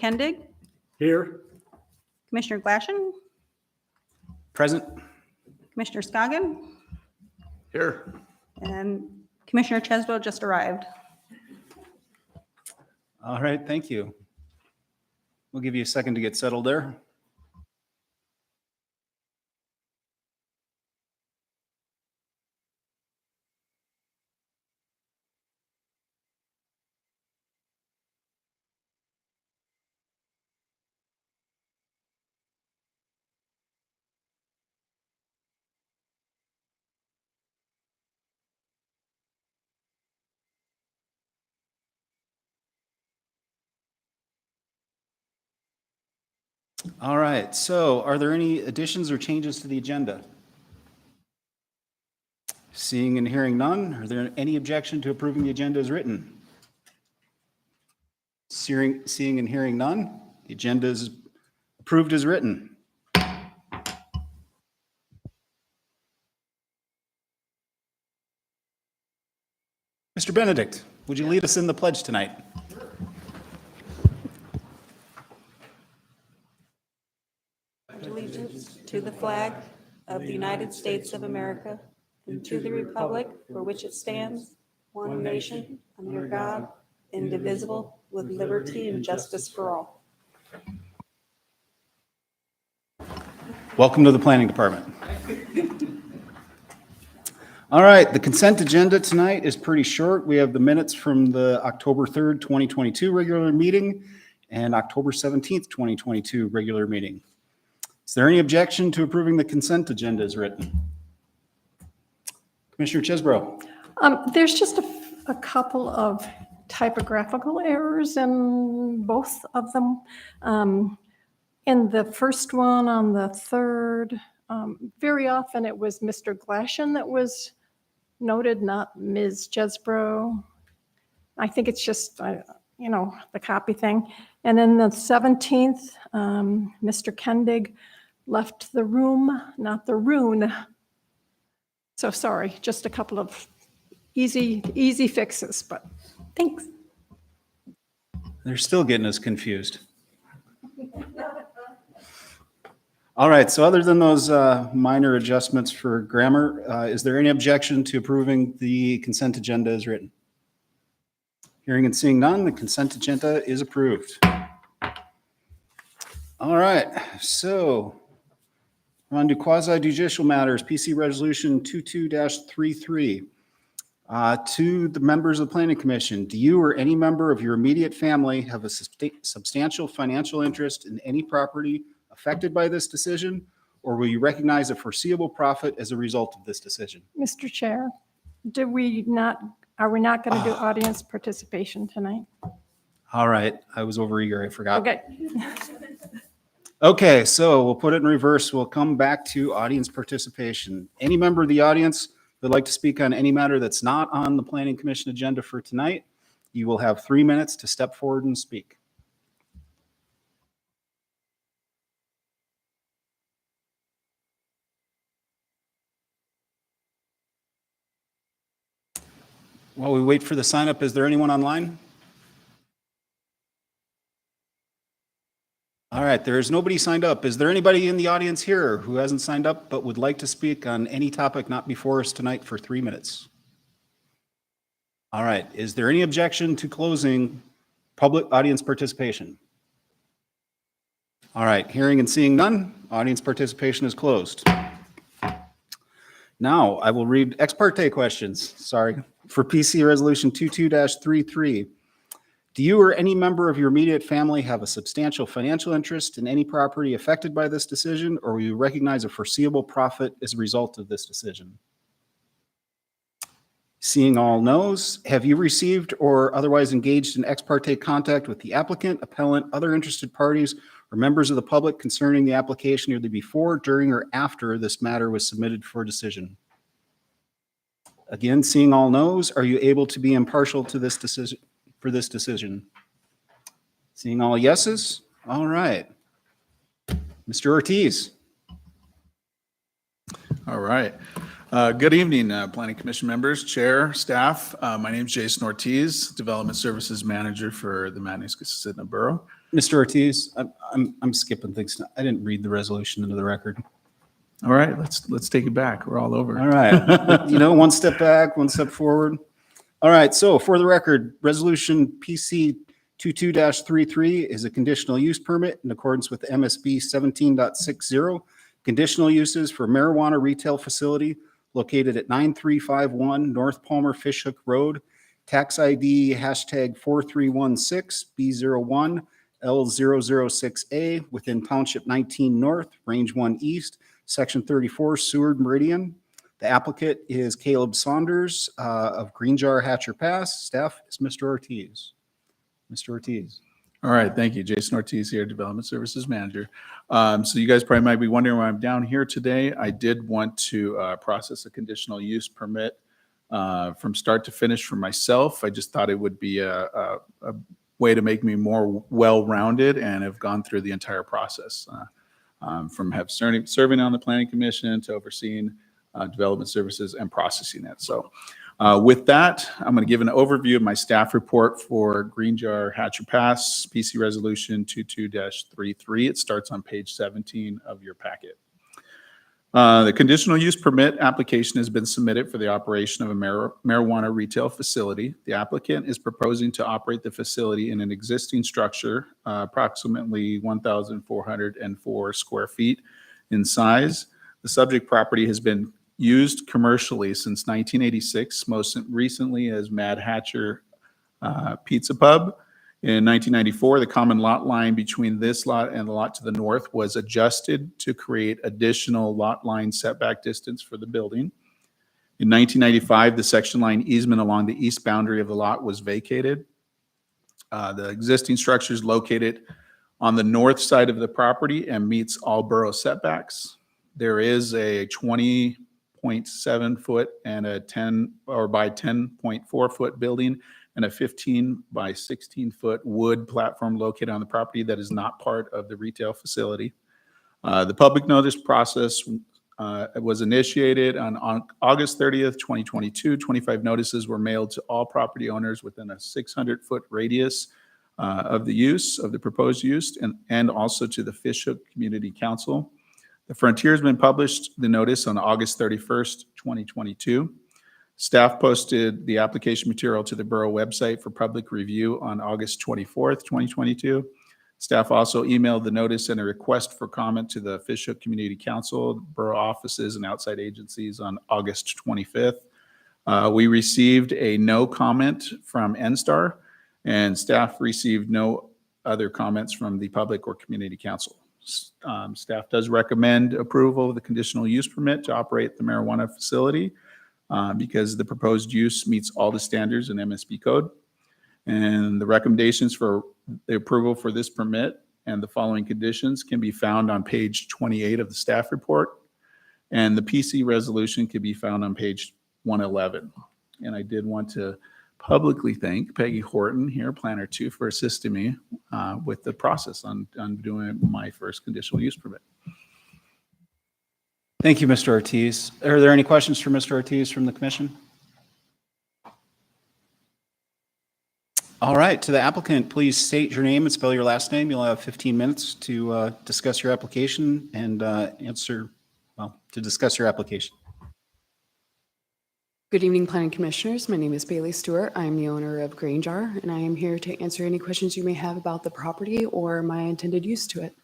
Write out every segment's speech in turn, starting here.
Kendig, Here. Commissioner Glaschen, Present. Commissioner Scoggin, Here. and Commissioner Chesbro just arrived. All right, thank you. We'll give you a second to get settled there. All right, so are there any additions or changes to the agenda? Seeing and hearing none, are there any objection to approving the agenda as written? Seeing and hearing none, the agenda is approved as written. Mr. Benedict, would you lead us in the pledge tonight? Allegiance to the flag of the United States of America and to the republic for which it stands, one nation, under God, indivisible, with liberty and justice for all. Welcome to the Planning Department. All right, the consent agenda tonight is pretty short. We have the minutes from the October 3rd, 2022 regular meeting and October 17th, 2022 regular meeting. Is there any objection to approving the consent agenda as written? Commissioner Chesbro. There's just a couple of typographical errors in both of them. In the first one, on the third, very often it was Mr. Glaschen that was noted, not Ms. Chesbro. I think it's just, the copy thing. And then the 17th, Mr. Kendig left the room, not the rune. So sorry, just a couple of easy fixes, but thanks. They're still getting us confused. All right, so other than those minor adjustments for grammar, is there any objection to approving the consent agenda as written? Hearing and seeing none, the consent agenda is approved. All right, so on to quasi judicial matters, PC Resolution 22-33. To the members of the Planning Commission, do you or any member of your immediate family have a substantial financial interest in any property affected by this decision, or will you recognize a foreseeable profit as a result of this decision? Mr. Chair, are we not going to do audience participation tonight? All right, I was overeager, I forgot. Okay. Okay, so we'll put it in reverse. We'll come back to audience participation. Any member of the audience that would like to speak on any matter that's not on the Planning Commission agenda for tonight, you will have 3 minutes to step forward and speak. While we wait for the sign up, is there anyone online? All right, there is nobody signed up. Is there anybody in the audience here who hasn't signed up but would like to speak on any topic not before us tonight for 3 minutes? All right, is there any objection to closing public audience participation? All right, hearing and seeing none, audience participation is closed. Now I will read ex parte questions, for PC Resolution 22-33. Do you or any member of your immediate family have a substantial financial interest in any property affected by this decision, or will you recognize a foreseeable profit as a result of this decision? Seeing all no's, have you received or otherwise engaged in ex parte contact with the applicant, appellant, other interested parties, or members of the public concerning the application either before, during, or after this matter was submitted for decision? Again, seeing all no's, are you able to be impartial to this decision? For this decision? Seeing all yeses? All right. Mr. Ortiz. All right. Good evening, Planning Commission members, Chair, staff. My name is Jason Ortiz, Development Services Manager for the Matanuska-Susitna Borough. Mr. Ortiz, I'm skipping things. I didn't read the resolution into the record. All right, let's take it back. We're all over. All right. One step back, one step forward. All right. So for the record, resolution PC 22-33 is a conditional use permit in accordance with MSB 17.60. Conditional uses for marijuana retail facility located at 9351 North Palmer Fishhook Road. Tax ID #4316B01 L006A within Township 19 North, Range 1 East, Section 34, Seward Meridian. The applicant is Caleb Saunders of Green Jar Hatcher Pass. Staff is Mr. Ortiz. Mr. Ortiz. All right, thank you. Jason Ortiz here, Development Services Manager. So you guys probably might be wondering why I'm down here today. I did want to process a conditional use permit from start to finish for myself. I just thought it would be a way to make me more well-rounded and have gone through the entire process from serving on the Planning Commission to overseeing development services and processing it. So with that, I'm going to give an overview of my staff report for Green Jar Hatcher Pass, PC Resolution 22-33. It starts on page 17 of your packet. The conditional use permit application has been submitted for the operation of a marijuana retail facility. The applicant is proposing to operate the facility in an existing structure, approximately 1,404 square feet in size. The subject property has been used commercially since 1986, most recently as Mad Hatcher Pizza Pub. In 1994, the common lot line between this lot and the lot to the north was adjusted to create additional lot line setback distance for the building. In 1995, the section line easement along the east boundary of the lot was vacated. The existing structure is located on the north side of the property and meets all borough setbacks. There is a 20.7 foot and a 10 or by 10.4 foot building and a 15 by 16 foot wood platform located on the property that is not part of the retail facility. The public notice process was initiated on August 30th, 2022. 25 notices were mailed to all property owners within a 600-foot radius of the proposed use and also to the Fishhook Community Council. The Frontier has been published the notice on August 31st, 2022. Staff posted the application material to the borough website for public review on August 24th, 2022. Staff also emailed the notice and a request for comment to the Fishhook Community Council, borough offices, and outside agencies on August 25th. We received a no comment from NSTAR, and staff received no other comments from the public or community council. Staff does recommend approval of the conditional use permit to operate the marijuana facility because the proposed use meets all the standards in MSB code. And the recommendations for the approval for this permit and the following conditions can be found on page 28 of the staff report. And the PC resolution can be found on page 111. And I did want to publicly thank Peggy Horton here, Planner 2, for assisting me with the process on doing my first conditional use permit. Thank you, Mr. Ortiz. Are there any questions for Mr. Ortiz from the commission? All right, to the applicant, please state your name and spell your last name. You'll have 15 minutes to discuss your application and discuss your application. Good evening, Planning Commissioners. My name is Bailey Stewart. I'm the owner of Green Jar, and I am here to answer any questions you may have about the property or my intended use to it.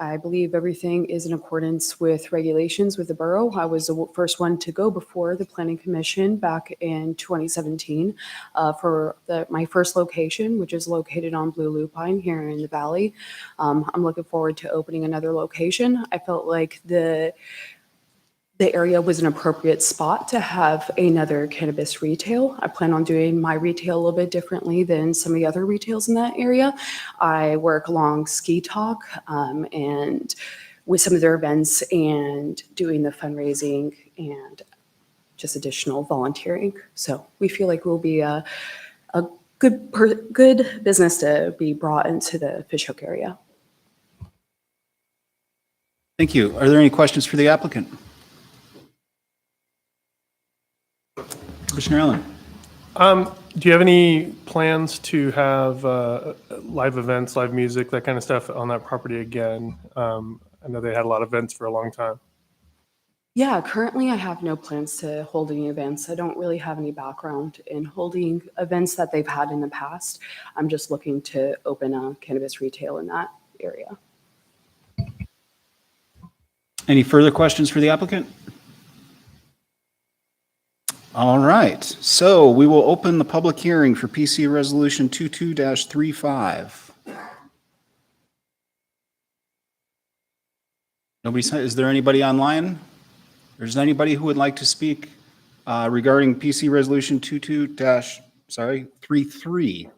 I believe everything is in accordance with regulations with the borough. I was the first one to go before the Planning Commission back in 2017 for my first location, which is located on Blue Lupine here in the Valley. I'm looking forward to opening another location. I felt like the area was an appropriate spot to have another cannabis retail. I plan on doing my retail a little bit differently than some of the other retails in that area. I work along Ski Talk and with some of their events and doing the fundraising and just additional volunteering. So we feel like we'll be a good business to be brought into the Fishhook area. Thank you. Are there any questions for the applicant? Commissioner Allen. Do you have any plans to have live events, live music, that kind of stuff on that property again? I know they had a lot of events for a long time. Yeah, currently I have no plans to hold any events. I don't really have any background in holding events that they've had in the past. I'm just looking to open a cannabis retail in that area. Any further questions for the applicant? All right, so we will open the public hearing for PC Resolution 22-35. Is there anybody online? Is there anybody who would like to speak regarding PC Resolution 22-33?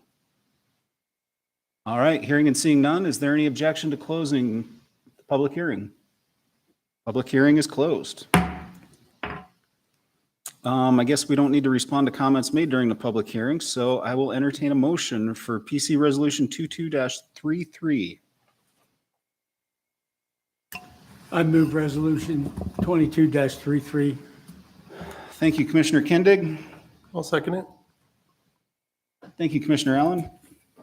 All right, hearing and seeing none, is there any objection to closing the public hearing? Public hearing is closed. I guess we don't need to respond to comments made during the public hearing, so I will entertain a motion for PC Resolution 22-33. I move resolution 22-33. Thank you, Commissioner Kindig. I'll second it. Thank you, Commissioner Allen.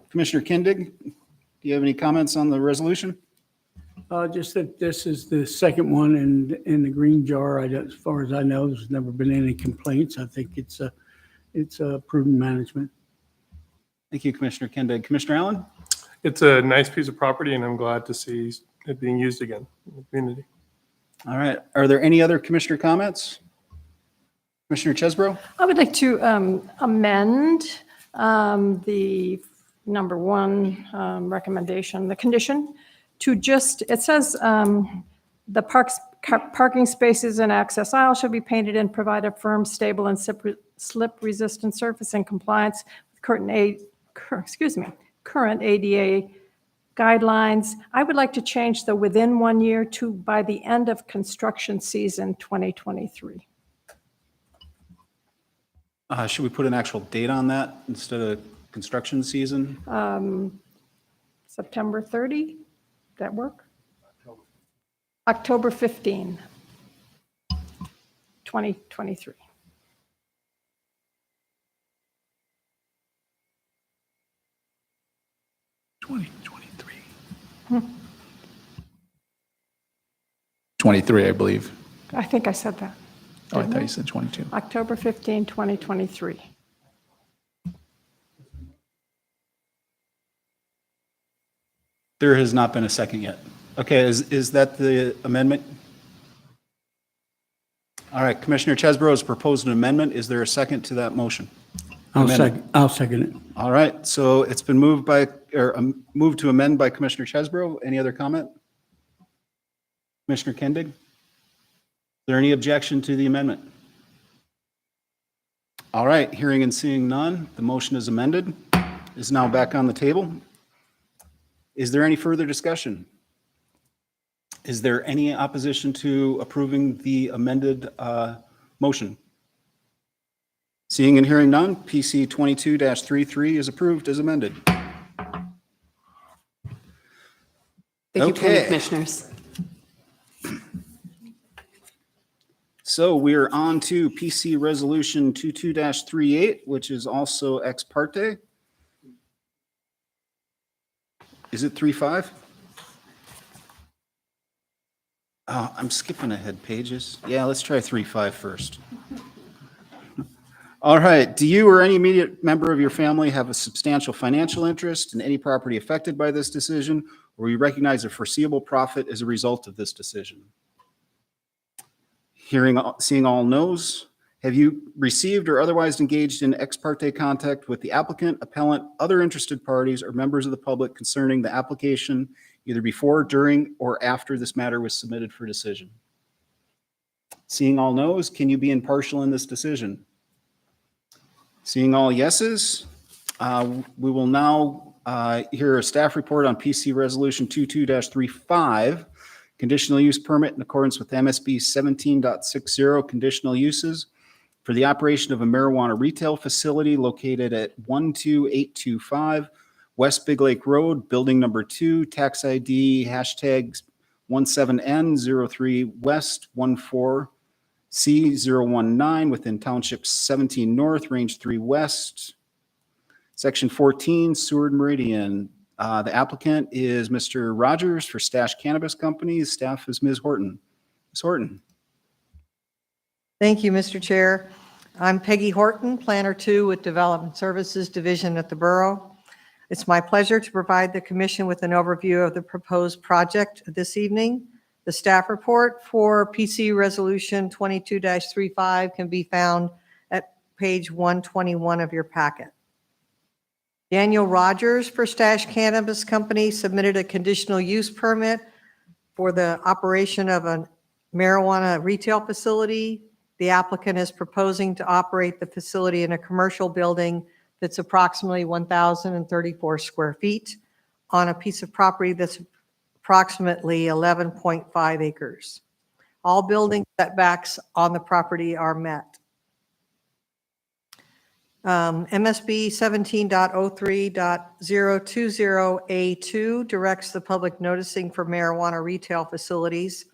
Commissioner Kindig, do you have any comments on the resolution? Just that this is the second one in the green jar. As far as I know, there's never been any complaints. I think it's a prudent management. Thank you, Commissioner Kindig. Commissioner Allen? It's a nice piece of property, and I'm glad to see it being used again in the community. All right. Are there any other commissioner comments? Commissioner Chesbro? I would like to amend the number one recommendation, the condition, to just, it says the parking spaces and access aisle shall be painted and provide a firm, stable, and slip-resistant surface in compliance with current ADA guidelines. I would like to change the within 1 year to by the end of construction season 2023. Should we put an actual date on that instead of construction season? September 30, that work? October 15, 2023. Hmm. 23, I believe. I think I said that. Oh, I thought you said 22. October 15, 2023. There has not been a second yet. Okay, is that the amendment? All right, Commissioner Chesbro has proposed an amendment. Is there a second to that motion? I'll second it. All right, so it's been moved moved to amend by Commissioner Chesbro. Any other comment? Commissioner Kindig? Is there any objection to the amendment? All right, hearing and seeing none, the motion is amended, is now back on the table. Is there any further discussion? Is there any opposition to approving the amended motion? Seeing and hearing none, PC 22-33 is approved as amended. Thank you, Okay. Commissioners. So we are on to PC Resolution 22-38, which is also ex parte. Is it 3.5? Oh, I'm skipping ahead pages. Yeah, let's try 3.5 first. All right. Do you or any immediate member of your family have a substantial financial interest in any property affected by this decision, or you recognize a foreseeable profit as a result of this decision? Seeing all no's, have you received or otherwise engaged in ex parte contact with the applicant, appellant, other interested parties, or members of the public concerning the application, either before, during, or after this matter was submitted for decision? Seeing all no's, can you be impartial in this decision? Seeing all yeses, we will now hear a staff report on PC Resolution 22-35, conditional use permit in accordance with MSB 17.60, conditional uses for the operation of a marijuana retail facility located at 12825 West Big Lake Road, building number 2, tax ID #17N03 West 14 C019 within Township 17 North, Range 3 West, Section 14, Seward Meridian. The applicant is Mr. Rogers for Stash Cannabis Company. Staff is Ms. Horton. Ms. Horton. Thank you, Mr. Chair. I'm Peggy Horton, Planner 2 with Development Services Division at the Borough. It's my pleasure to provide the commission with an overview of the proposed project this evening. The staff report for PC Resolution 22-35 can be found at page 121 of your packet. Daniel Rogers for Stash Cannabis Company submitted a conditional use permit for the operation of a marijuana retail facility. The applicant is proposing to operate the facility in a commercial building that's approximately 1,034 square feet on a piece of property that's approximately 11.5 acres. All building setbacks on the property are met. MSB 17.03.020A2 directs the public noticing for marijuana retail facilities.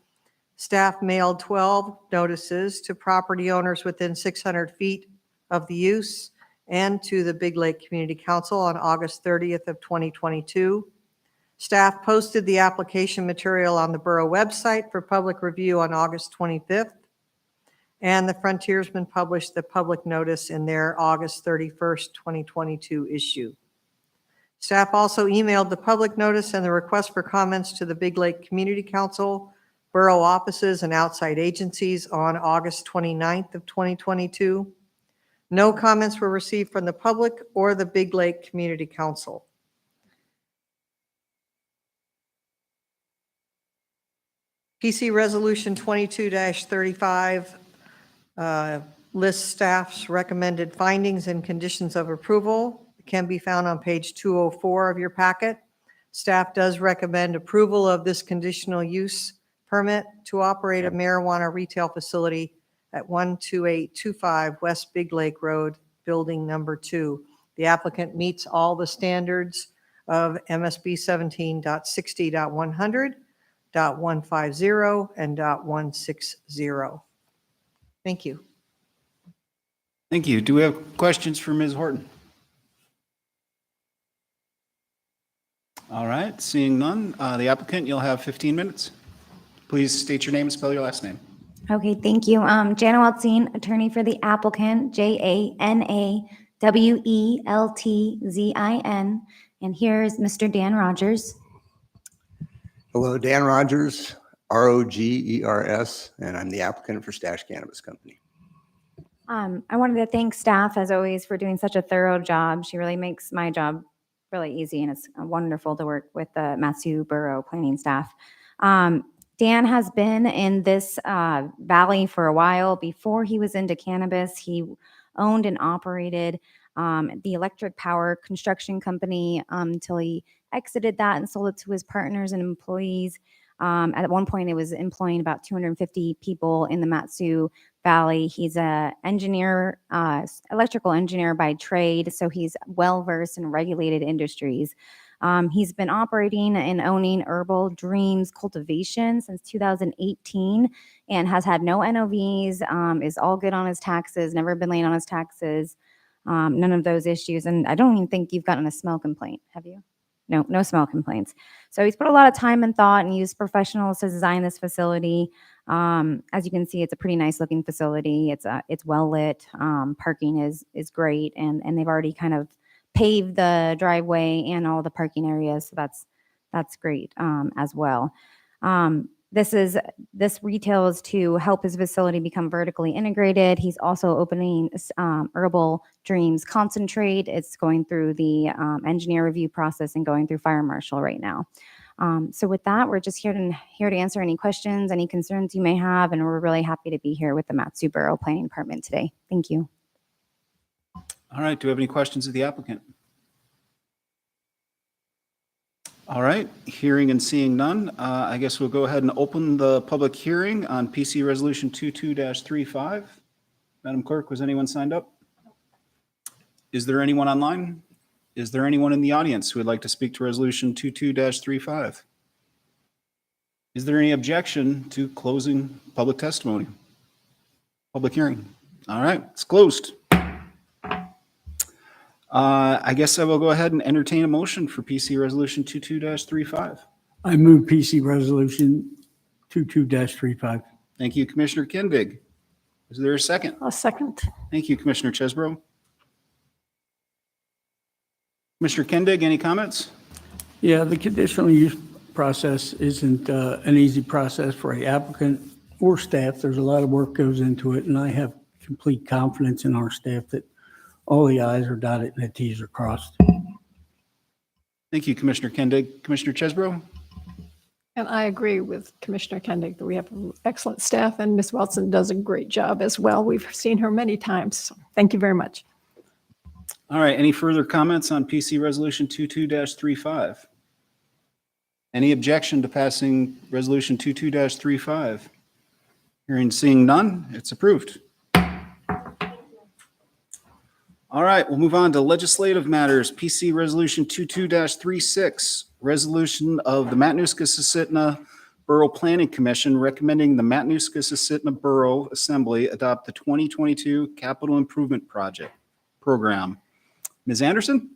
Staff mailed 12 notices to property owners within 600 feet of the use and to the Big Lake Community Council on August 30th of 2022. Staff posted the application material on the borough website for public review on August 25th. And the Frontiersman published the public notice in their August 31st, 2022 issue. Staff also emailed the public notice and the request for comments to the Big Lake Community Council, borough offices, and outside agencies on August 29th of 2022. No comments were received from the public or the Big Lake Community Council. PC Resolution 22-35 lists staff's recommended findings and conditions of approval. It can be found on page 204 of your packet. Staff does recommend approval of this conditional use permit to operate a marijuana retail facility at 12825 West Big Lake Road, building number 2. The applicant meets all the standards of MSB 17.60.100, .150, and .160. Thank you. Thank you. Do we have questions for Ms. Horton? All right, seeing none, the applicant, you'll have 15 minutes. Please state your name and spell your last name. Okay, thank you. Jana Weltzine, attorney for the applicant, JANAWELTZIN. And here's Mr. Dan Rogers. Hello, Dan Rogers, ROGERS, and I'm the applicant for Stash Cannabis Company. I wanted to thank staff, as always, for doing such a thorough job. She really makes my job really easy, and it's wonderful to work with the Matsu Borough planning staff. Dan has been in this valley for a while. Before he was into cannabis, he owned and operated the electric power construction company until he exited that and sold it to his partners and employees. At one point, it was employing about 250 people in the Matsu Valley. He's a engineer, electrical engineer by trade, so he's well-versed in regulated industries. He's been operating and owning Herbal Dreams cultivation since 2018 and has had no NOVs, is all good on his taxes, never been late on his taxes, none of those issues. And I don't even think you've gotten a smell complaint, have you? No smell complaints. So he's put a lot of time and thought and used professionals to design this facility. As you can see, it's a pretty nice looking facility. It's well lit. Parking is great, and they've already kind of paved the driveway and all the parking areas. So that's great as well. This retail is to help his facility become vertically integrated. He's also opening Herbal Dreams Concentrate. It's going through the engineer review process and going through fire marshal right now. So with that, we're just here to answer any questions, any concerns you may have, and we're really happy to be here with the Matsu Borough Planning Department today. Thank you. All right, do we have any questions of the applicant? All right, hearing and seeing none, I guess we'll go ahead and open the public hearing on PC Resolution 22-35. Madam Clerk, was anyone signed up? Is there anyone online? Is there anyone in the audience who would like to speak to Resolution 22-35? Is there any objection to closing public testimony? Public hearing. All right, it's closed. I guess I will go ahead and entertain a motion for PC Resolution 22-35. I move PC Resolution 22-35. Thank you, Commissioner Kindig. Is there a second? A second. Thank you, Commissioner Chesbro. Commissioner Kindig, any comments? Yeah, the conditional use process isn't an easy process for a applicant or staff. There's a lot of work goes into it, and I have complete confidence in our staff that all the i's are dotted and the t's are crossed. Thank you, Commissioner Kindig. Commissioner Chesbro? And I agree with Commissioner Kendig that we have excellent staff, and Ms. Wilson does a great job as well. We've seen her many times. So thank you very much. All right, any further comments on PC Resolution 22-35? Any objection to passing Resolution 22-35? Hearing seeing none, it's approved. All right, we'll move on to legislative matters. PC Resolution 22-36, resolution of the Matanuska-Susitna Borough Planning Commission recommending the Matanuska-Susitna Borough Assembly adopt the 2022 Capital Improvement Program. Ms. Anderson?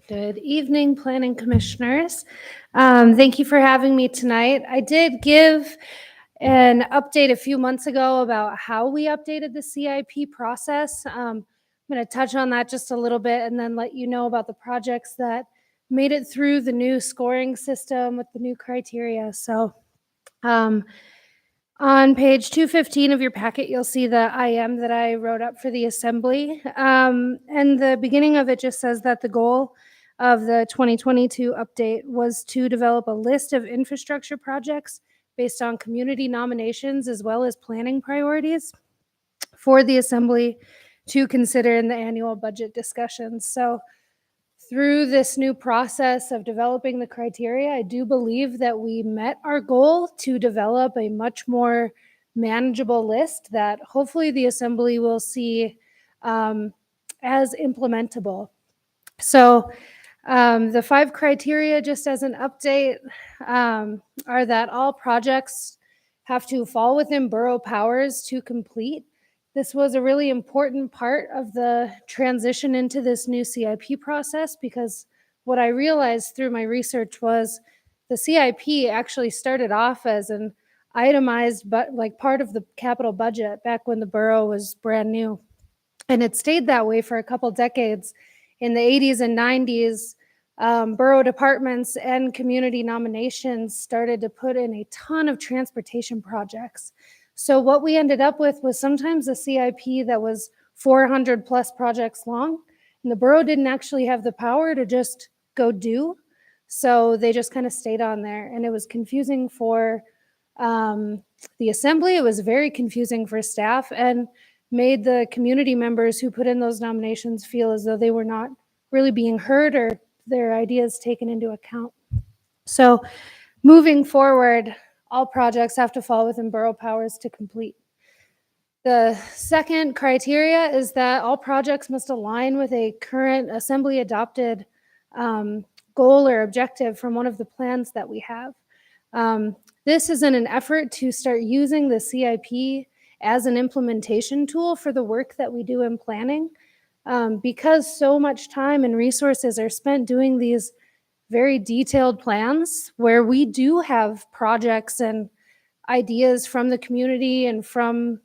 Good evening, Planning Commissioners. Thank you for having me tonight. I did give an update a few months ago about how we updated the CIP process. I'm going to touch on that just a little bit and then let you know about the projects that made it through the new scoring system with the new criteria. So on page 215 of your packet, you'll see the IM that I wrote up for the assembly. And the beginning of it just says that the goal of the 2022 update was to develop a list of infrastructure projects based on community nominations as well as planning priorities for the assembly to consider in the annual budget discussions. So through this new process of developing the criteria, I do believe that we met our goal to develop a much more manageable list that hopefully the assembly will see as implementable. So the 5 criteria, just as an update, are that all projects have to fall within borough powers to complete. This was a really important part of the transition into this new CIP process because what I realized through my research was the CIP actually started off as an itemized, but like part of the capital budget back when the borough was brand new. And it stayed that way for a couple decades. In the 80s and 90s, borough departments and community nominations started to put in a ton of transportation projects. So what we ended up with was sometimes a CIP that was 400 plus projects long, and the borough didn't actually have the power to just go do. So they just kind of stayed on there, and it was confusing for the assembly. It was very confusing for staff and made the community members who put in those nominations feel as though they were not really being heard or their ideas taken into account. So moving forward, all projects have to fall within borough powers to complete. The second criteria is that all projects must align with a current assembly adopted goal or objective from one of the plans that we have. This is in an effort to start using the CIP as an implementation tool for the work that we do in planning. Because so much time and resources are spent doing these very detailed plans where we do have projects and ideas from the community and from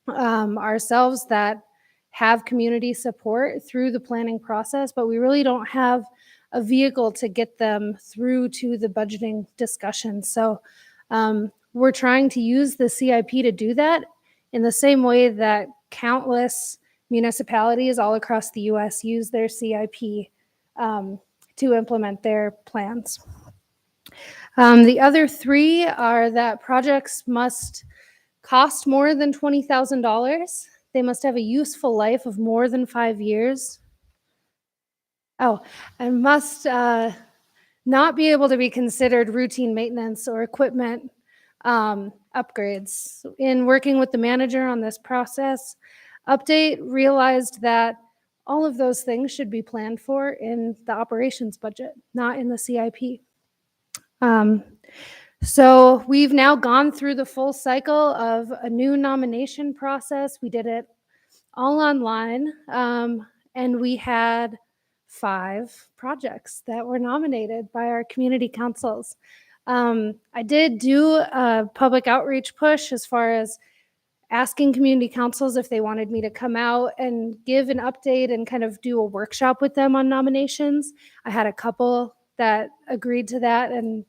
ourselves that have community support through the planning process, but we really don't have a vehicle to get them through to the budgeting discussion. So we're trying to use the CIP to do that in the same way that countless municipalities all across the US use their CIP to implement their plans. The other 3 are that projects must cost more than $20,000. They must have a useful life of more than 5 years. Oh, and must not be able to be considered routine maintenance or equipment upgrades. In working with the manager on this process, Update realized that all of those things should be planned for in the operations budget, not in the CIP. So we've now gone through the full cycle of a new nomination process. We did it all online, and we had 5 projects that were nominated by our community councils. I did do a public outreach push as far as asking community councils if they wanted me to come out and give an update and kind of do a workshop with them on nominations. I had a couple that agreed to that, and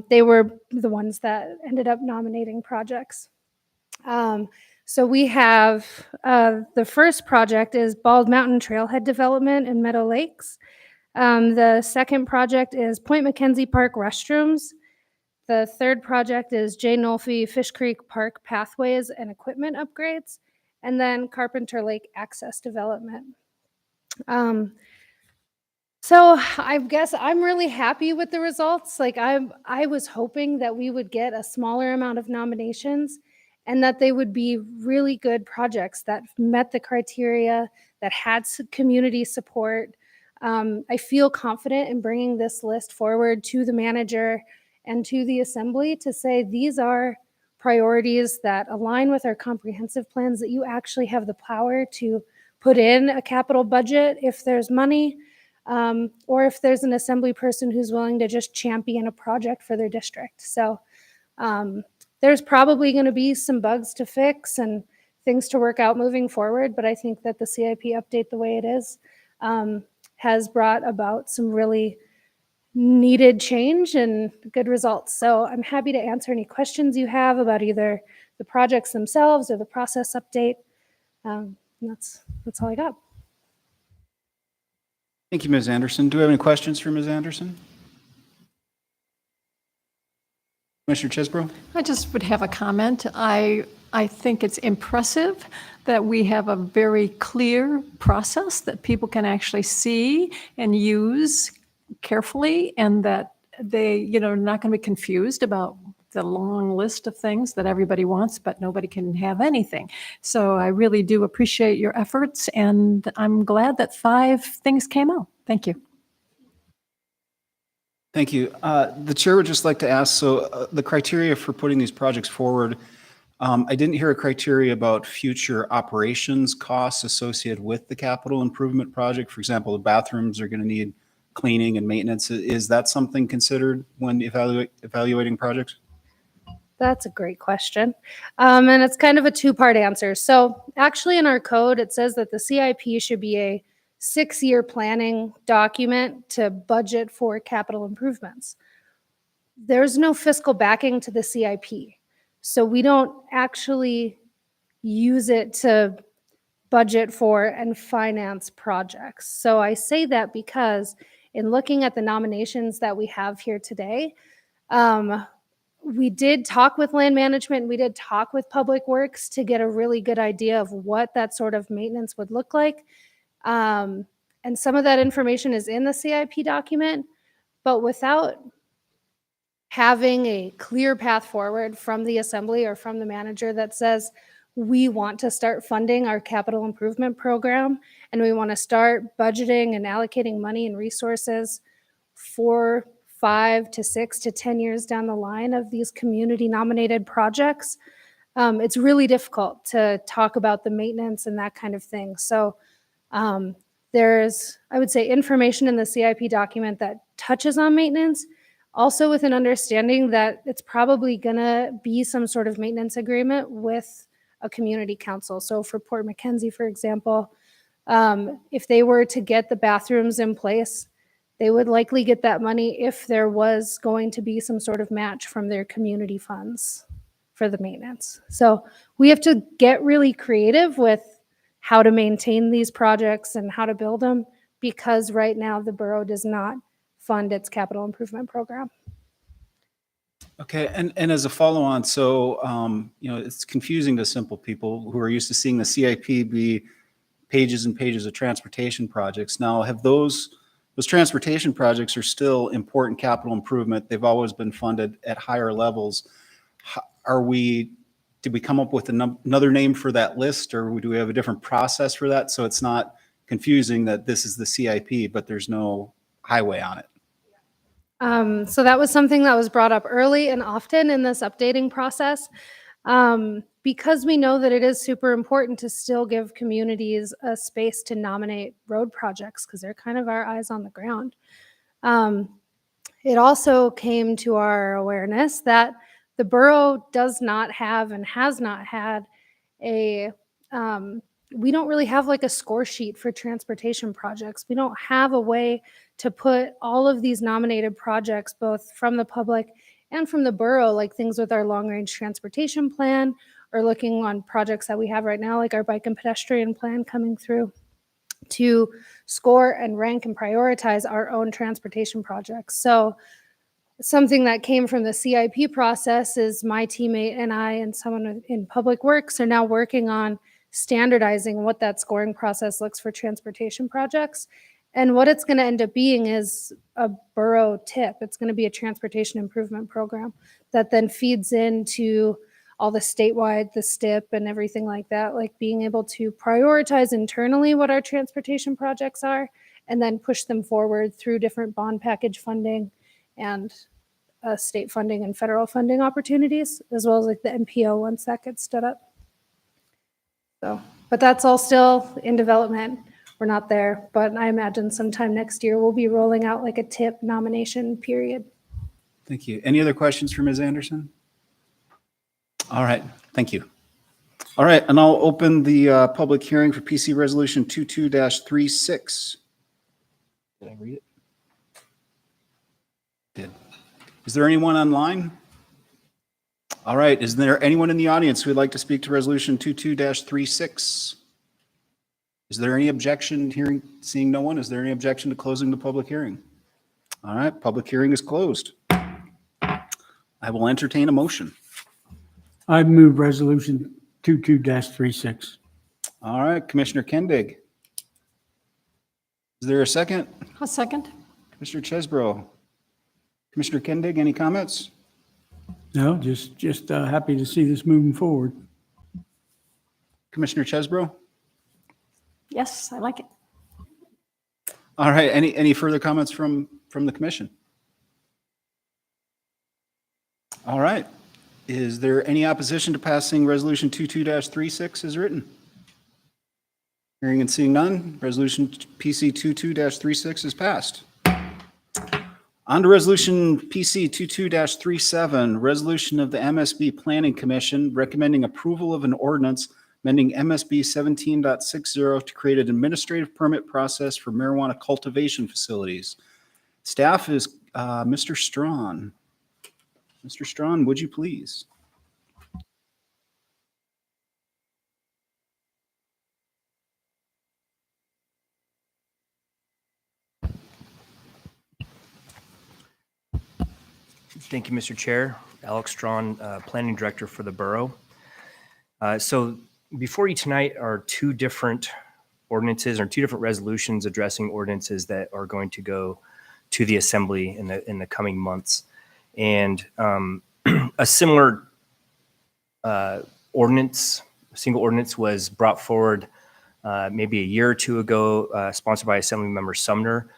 they were the ones that ended up nominating projects. So we have the first project is Bald Mountain Trailhead Development in Meadow Lakes. The second project is Point McKenzie Park restrooms. The third project is J. Nolfi Fish Creek Park pathways and equipment upgrades, and then Carpenter Lake access development. So I guess I'm really happy with the results. Like I was hoping that we would get a smaller amount of nominations and that they would be really good projects that met the criteria, that had community support. I feel confident in bringing this list forward to the manager and to the assembly to say these are priorities that align with our comprehensive plans, that you actually have the power to put in a capital budget if there's money, or if there's an assembly person who's willing to just champion a project for their district. So there's probably going to be some bugs to fix and things to work out moving forward, but I think that the CIP update the way it is has brought about some really needed change and good results. So I'm happy to answer any questions you have about either the projects themselves or the process update. That's all I got. Thank you, Ms. Anderson. Do we have any questions for Ms. Anderson? Commissioner Chesbro? I just would have a comment. I think it's impressive that we have a very clear process that people can actually see and use carefully, and that they, are not going to be confused about the long list of things that everybody wants, but nobody can have anything. So I really do appreciate your efforts, and I'm glad that 5 things came out. Thank you. Thank you. The chair would just like to ask, so the criteria for putting these projects forward, I didn't hear a criteria about future operations costs associated with the capital improvement project. For example, the bathrooms are going to need cleaning and maintenance. Is that something considered when evaluating projects? That's a great question. And it's kind of a 2-part answer. So actually in our code, it says that the CIP should be a 6-year planning document to budget for capital improvements. There's no fiscal backing to the CIP. So we don't actually use it to budget for and finance projects. So I say that because in looking at the nominations that we have here today, we did talk with land management, we did talk with public works to get a really good idea of what that sort of maintenance would look like. And some of that information is in the CIP document, but without having a clear path forward from the assembly or from the manager that says, we want to start funding our capital improvement program, and we want to start budgeting and allocating money and resources for 5 to 6 to 10 years down the line of these community nominated projects, it's really difficult to talk about the maintenance and that kind of thing. So there's, I would say, information in the CIP document that touches on maintenance, also with an understanding that it's probably going to be some sort of maintenance agreement with a community council. So for Port McKenzie, for example, if they were to get the bathrooms in place, they would likely get that money if there was going to be some sort of match from their community funds for the maintenance. So we have to get really creative with how to maintain these projects and how to build them, because right now the borough does not fund its capital improvement program. Okay, and as a follow-on, so, it's confusing to simple people who are used to seeing the CIP be pages and pages of transportation projects. Now, have those transportation projects are still important capital improvement. They've always been funded at higher levels. Did we come up with another name for that list, or do we have a different process for that? So it's not confusing that this is the CIP, but there's no highway on it. So that was something that was brought up early and often in this updating process. Because we know that it is super important to still give communities a space to nominate road projects because they're kind of our eyes on the ground. It also came to our awareness that the borough does not have and has not had a, we don't really have like a score sheet for transportation projects. We don't have a way to put all of these nominated projects, both from the public and from the borough, like things with our long-range transportation plan, or looking on projects that we have right now, like our bike and pedestrian plan coming through, to score and rank and prioritize our own transportation projects. So something that came from the CIP process is my teammate and I and someone in Public Works are now working on standardizing what that scoring process looks for transportation projects. And what it's going to end up being is a borough tip. It's going to be a transportation improvement program that then feeds into all the statewide, the STIP and everything like that, like being able to prioritize internally what our transportation projects are and then push them forward through different bond package funding and state funding and federal funding opportunities, as well as like the MPO once that gets stood up. So, but that's all still in development. We're not there, but I imagine sometime next year we'll be rolling out like a tip nomination period. Thank you. Any other questions for Ms. Anderson? All right, thank you. All right, and I'll open the public hearing for PC Resolution 22-36. Did I read it? Did. Is there anyone online? All right, is there anyone in the audience who would like to speak to Resolution 22-36? Is there any objection hearing, seeing no one? Is there any objection to closing the public hearing? All right, public hearing is closed. I will entertain a motion. I move resolution 22-36. All right, Commissioner Kendig. Is there a second? A second? Commissioner Chesbro. Commissioner Kendig, any comments? No, just happy to see this moving forward. Commissioner Chesbro? Yes, I like it. All right, any further comments from the commission? All right. Is there any opposition to passing Resolution 22-36 as written? Hearing and seeing none, Resolution PC 22-36 is passed. On to Resolution PC 22-37, resolution of the MSB Planning Commission recommending approval of an ordinance amending MSB 17.60 to create an administrative permit process for marijuana cultivation facilities. Staff is Mr. Strawn. Mr. Strawn, would you please? Thank you, Mr. Chair. Alex Strawn, Planning Director for the Borough. So before you tonight are two different ordinances or two different resolutions addressing ordinances that are going to go to the Assembly in the coming months. And a similar ordinance, a single ordinance was brought forward maybe a year or two ago, sponsored by Assemblymember Sumner.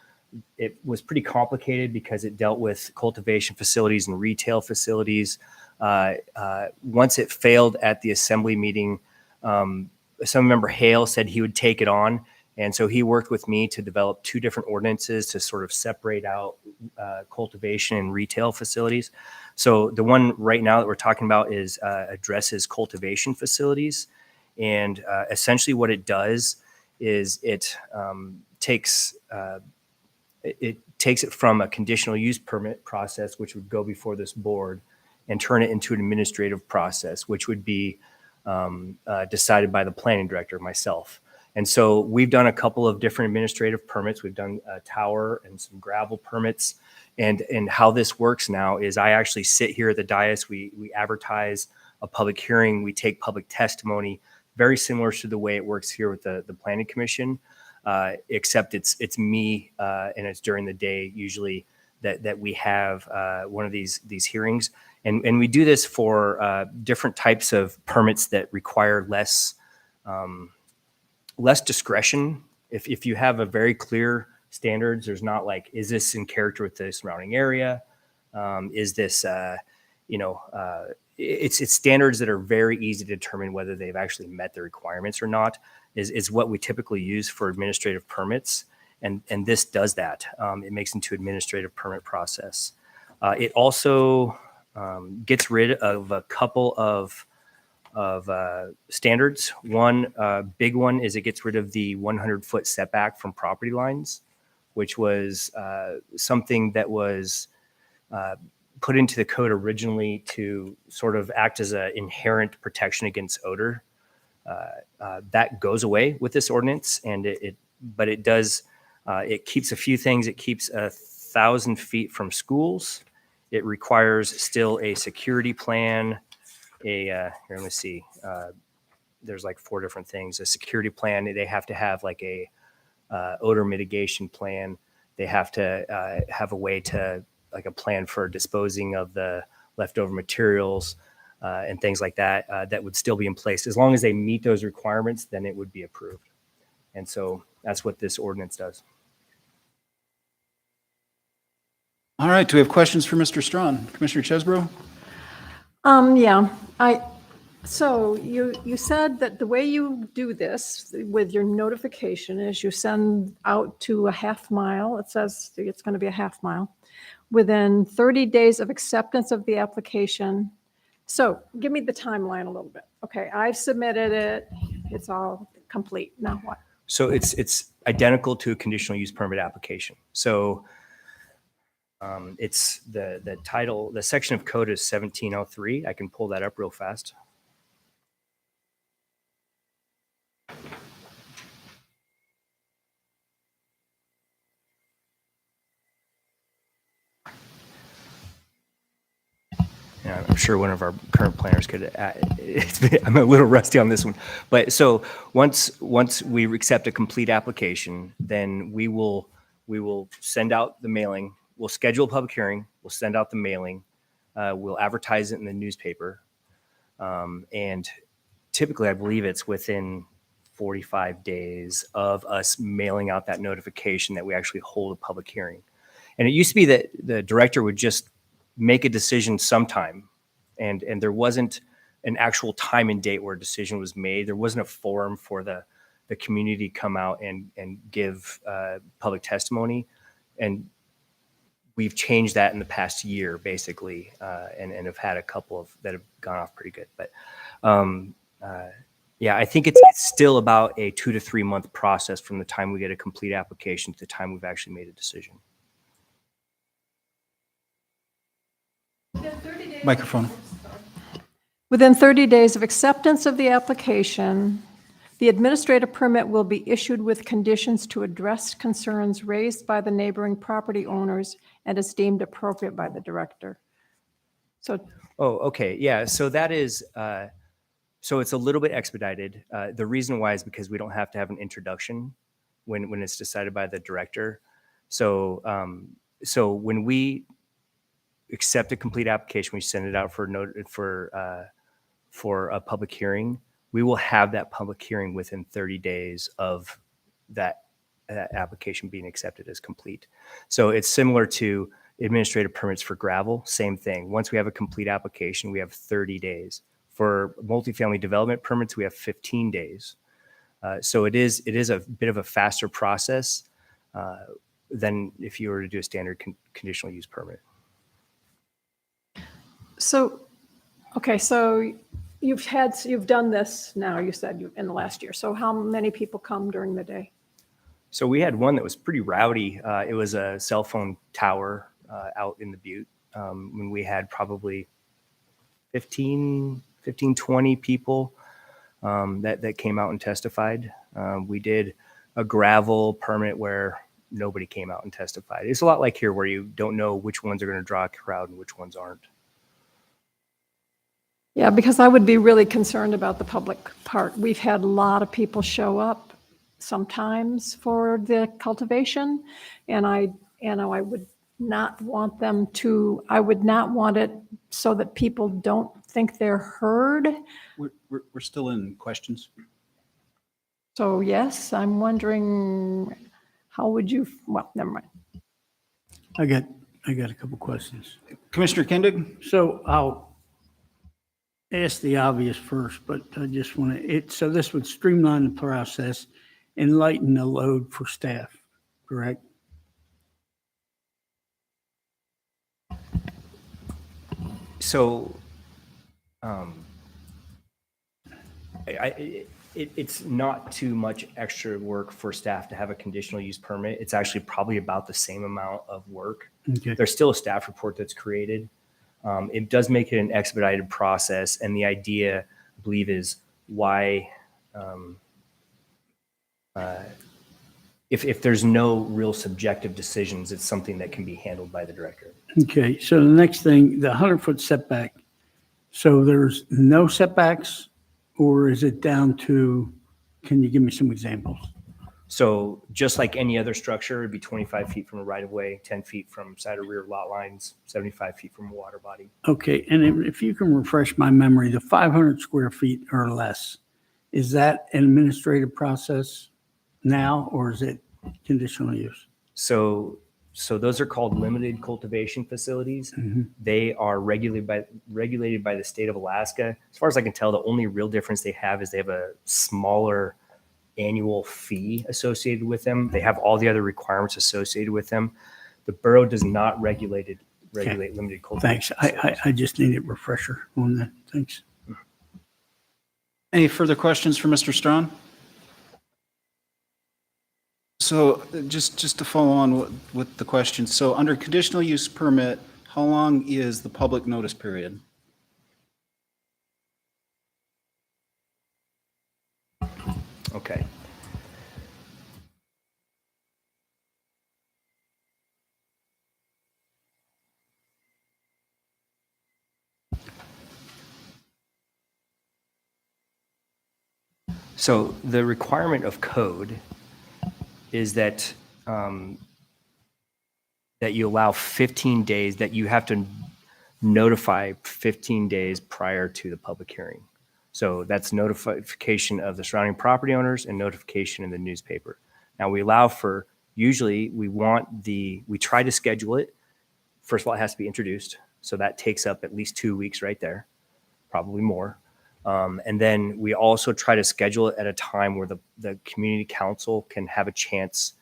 It was pretty complicated because it dealt with cultivation facilities and retail facilities. Once it failed at the Assembly meeting, Assemblymember Hale said he would take it on. And so he worked with me to develop two different ordinances to sort of separate out cultivation and retail facilities. So the one right now that we're talking about is addresses cultivation facilities. And essentially what it does is it takes it from a conditional use permit process, which would go before this board, and turn it into an administrative process, which would be decided by the planning director, myself. And so we've done a couple of different administrative permits. We've done a tower and some gravel permits. And how this works now is I actually sit here at the dais. We advertise a public hearing. We take public testimony, very similar to the way it works here with the Planning Commission, except it's me and it's during the day usually that we have one of these hearings. And we do this for different types of permits that require less discretion. If you have a very clear standards. There's not like, is this in character with the surrounding area? Is this, it's standards that are very easy to determine whether they've actually met the requirements or not, is what we typically use for administrative permits. And this does that. It makes into administrative permit process. It also gets rid of a couple of standards. One big one is it gets rid of the 100-foot setback from property lines, which was something that was put into the code originally to sort of act as an inherent protection against odor. That goes away with this ordinance, and but it does. It keeps a few things. It keeps 1,000 feet from schools. It requires still a security plan. Here, let me see. There's like 4 different things. A security plan. They have to have like a odor mitigation plan. They have to have a way to like a plan for disposing of the leftover materials and things like that. That would still be in place as long as they meet those requirements. Then it would be approved. And so that's what this ordinance does. All right, do we have questions for Mr. Strawn? Commissioner Chesbro? Yeah, so you said that the way you do this with your notification is you send out to a half mile. It says it's going to be a half mile within 30 days of acceptance of the application. So give me the timeline a little bit. Okay, I've submitted it. It's all complete. Now what? So it's identical to a conditional use permit application. So it's the title, the section of code is 1703. I can pull that up real fast. Yeah, I'm sure one of our current planners could. I'm a little rusty on this one, but so once we accept a complete application, then we will send out the mailing. We'll schedule a public hearing. We'll send out the mailing. We'll advertise it in the newspaper, and typically, I believe it's within 45 days of us mailing out that notification that we actually hold a public hearing. And it used to be that the director would just make a decision sometime, and there wasn't an actual time and date where a decision was made. There wasn't a forum for the community to come out and give public testimony. And we've changed that in the past year, basically, and have had a couple of that have gone off pretty good. But yeah, I think it's still about a 2 to 3 month process from the time we get a complete application to the time we've actually made a decision. Microphone. Within 30 days of acceptance of the application, the administrative permit will be issued with conditions to address concerns raised by the neighboring property owners and is deemed appropriate by the director. So, oh, okay, yeah. So that is, so it's a little bit expedited. The reason why is because we don't have to have an introduction when it's decided by the director. So, so when we accept a complete application, we send it out for a public hearing. We will have that public hearing within 30 days of that application being accepted as complete. So it's similar to administrative permits for gravel, same thing. Once we have a complete application, we have 30 days. For multifamily development permits, we have 15 days. So it is a bit of a faster process than if you were to do a standard conditional use permit. so, okay, so you've done this now, you said in the last year. So how many people come during the day? So we had one that was pretty rowdy. It was a cell phone tower out in the Butte. When we had probably 15, 20 people that came out and testified. We did a gravel permit where nobody came out and testified. It's a lot like here where you don't know which ones are going to draw a crowd and which ones aren't. Yeah, because I would be really concerned about the public part. We've had a lot of people show up sometimes for the cultivation, and I would not want them to, I would not want it so that people don't think they're heard. We're still in questions. So yes, I'm wondering how would you, well, never mind. I got a couple questions. Commissioner Kindig? So I'll ask the obvious first, but I just want to, so this would streamline the process and lighten the load for staff, correct? So, it's not too much extra work for staff to have a conditional use permit. It's actually probably about the same amount of work. Okay. There's still a staff report that's created. It does make it an expedited process, and the idea, I believe, is why, if there's no real subjective decisions, it's something that can be handled by the director. Okay, so the next thing, the 100-foot setback. So there's no setbacks, or is it down to, can you give me some examples? So just like any other structure, it'd be 25 feet from a right of way, 10 feet from side or rear lot lines, 75 feet from a water body. Okay, and if you can refresh my memory, the 500 square feet or less, is that an administrative process now, or is it conditional use? So those are called limited cultivation facilities. They are regulated by the state of Alaska. As far as I can tell, the only real difference they have is they have a smaller annual fee associated with them. They have all the other requirements associated with them. The borough does not regulate limited cultivation. Thanks. I just need a refresher on that. Thanks. Any further questions for Mr. Strawn? So just to follow on with the question, so under conditional use permit, how long is the public notice period? Okay. So the requirement of code is that that you allow 15 days, that you have to notify 15 days prior to the public hearing. So that's notification of the surrounding property owners and notification in the newspaper. Now we allow for, usually we try to schedule it. First of all, it has to be introduced. So that takes up at least 2 weeks right there, probably more. And then we also try to schedule it at a time where the community council can have a chance.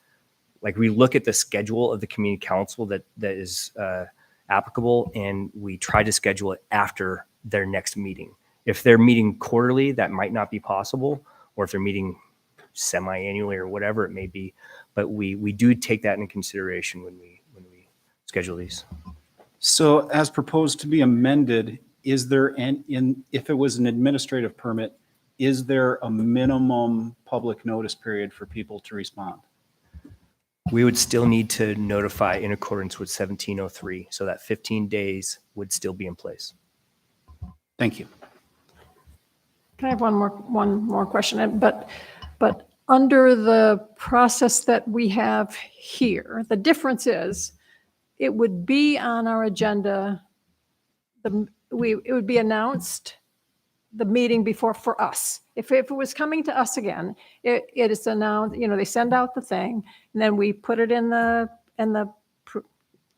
Like we look at the schedule of the community council that is applicable, and we try to schedule it after their next meeting. If they're meeting quarterly, that might not be possible, or if they're meeting semi-annually or whatever it may be. But we do take that into consideration when we schedule these. So as proposed to be amended, is there, if it was an administrative permit, is there a minimum public notice period for people to respond? We would still need to notify in accordance with 1703, so that 15 days would still be in place. Thank you. Can I have one more question? But under the process that we have here, the difference is it would be on our agenda. It would be announced the meeting before for us. If it was coming to us again, it is announced. They send out the thing, and then we put it in the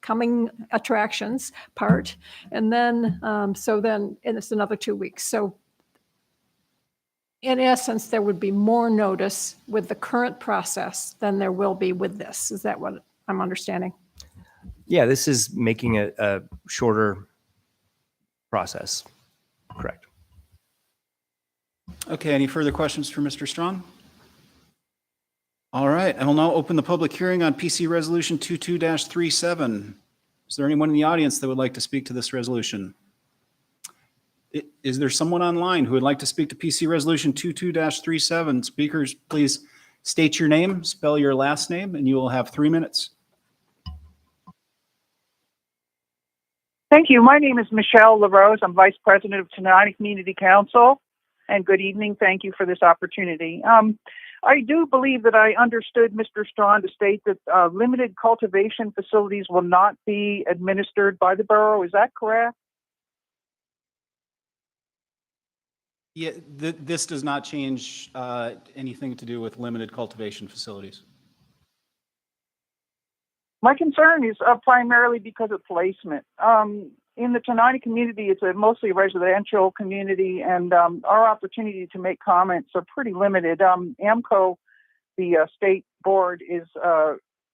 coming attractions part, and then and it's another 2 weeks. So in essence, there would be more notice with the current process than there will be with this. Is that what I'm understanding? Yeah, this is making a shorter process. Correct. Okay, any further questions for Mr. Strawn? All right, I will now open the public hearing on PC Resolution 22-37. Is there anyone in the audience that would like to speak to this resolution? Is there someone online who would like to speak to PC Resolution 22-37? Speakers, please state your name, spell your last name, and you will have 3 minutes. Thank you. My name is Michelle LaRose. I'm Vice President of Tenaya Community Council. And good evening. Thank you for this opportunity. I do believe that I understood Mr. Strawn to state that limited cultivation facilities will not be administered by the borough. Is that correct? Yeah, this does not change anything to do with limited cultivation facilities. My concern is primarily because of placement. In the Tenani community, it's a mostly residential community, and our opportunity to make comments are pretty limited. AMCO, the state board, is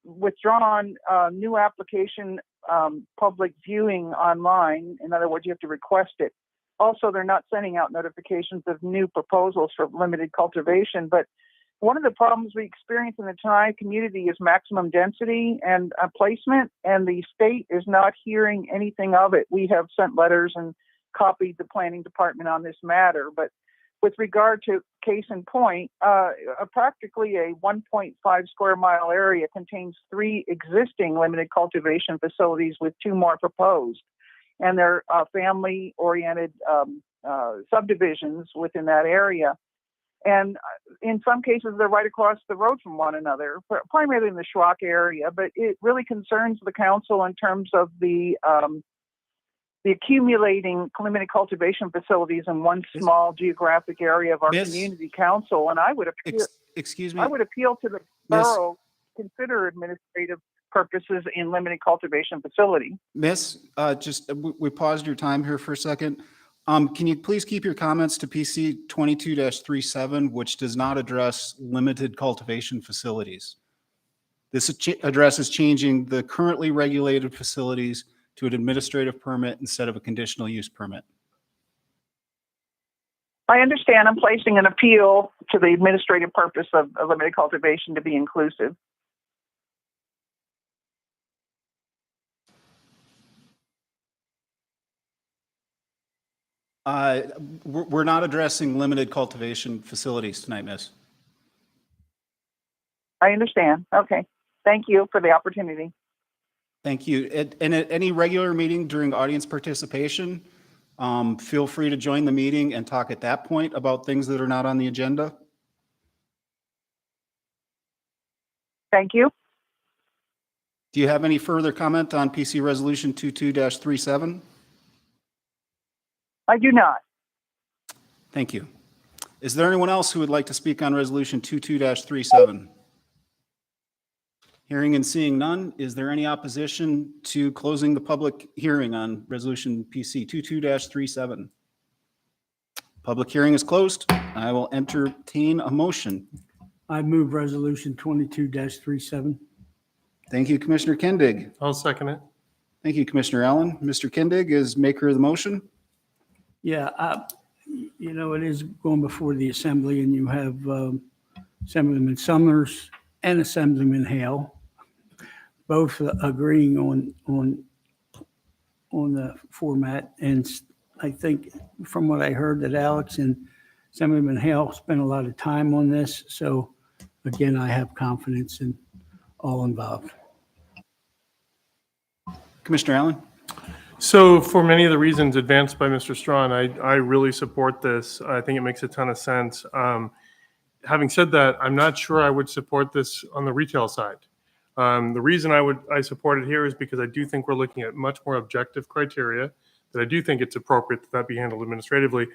withdrawn new application public viewing online. In other words, you have to request it. Also, they're not sending out notifications of new proposals for limited cultivation. But one of the problems we experience in the Tenani community is maximum density and placement, and the state is not hearing anything of it. We have sent letters and copied the planning department on this matter, but with regard to case in point, practically a 1.5 square mile area contains 3 existing limited cultivation facilities with 2 more proposed. And they're family-oriented subdivisions within that area. And in some cases, they're right across the road from one another, primarily in the Schrock area. But it really concerns the council in terms of the accumulating limited cultivation facilities in one small geographic area of our community council. And I would appeal, excuse me. I would appeal to the borough to consider administrative purposes in limited cultivation facility. Miss, we paused your time here for a second. Can you please keep your comments to PC 22-37, which does not address limited cultivation facilities? This addresses changing the currently regulated facilities to an administrative permit instead of a conditional use permit. I understand. I'm placing an appeal to the administrative purpose of limited cultivation to be inclusive. We're not addressing limited cultivation facilities tonight, Miss. I understand. Okay. Thank you for the opportunity. Thank you. And at any regular meeting during audience participation, feel free to join the meeting and talk at that point about things that are not on the agenda. Thank you. Do you have any further comment on PC Resolution 22-37? I do not. Thank you. Is there anyone else who would like to speak on Resolution 22-37? Hearing and seeing none, is there any opposition to closing the public hearing on Resolution PC 22-37? Public hearing is closed. I will entertain a motion. I move Resolution 22-37. Thank you, Commissioner Kendig. I'll second it. Thank you, Commissioner Allen. Mr. Kendig is maker of the motion. Yeah, it is going before the assembly, and you have Assemblyman Summers and Assemblyman Hale both agreeing on the format. And I think from what I heard that Alex and Assemblyman Hale spent a lot of time on this. So again, I have confidence in all involved. Commissioner Allen. So for many of the reasons advanced by Mr. Strawn, I really support this. I think it makes a ton of sense. Having said that, I'm not sure I would support this on the retail side. The reason I support it here is because I do think we're looking at much more objective criteria, that I do think it's appropriate that that be handled administratively.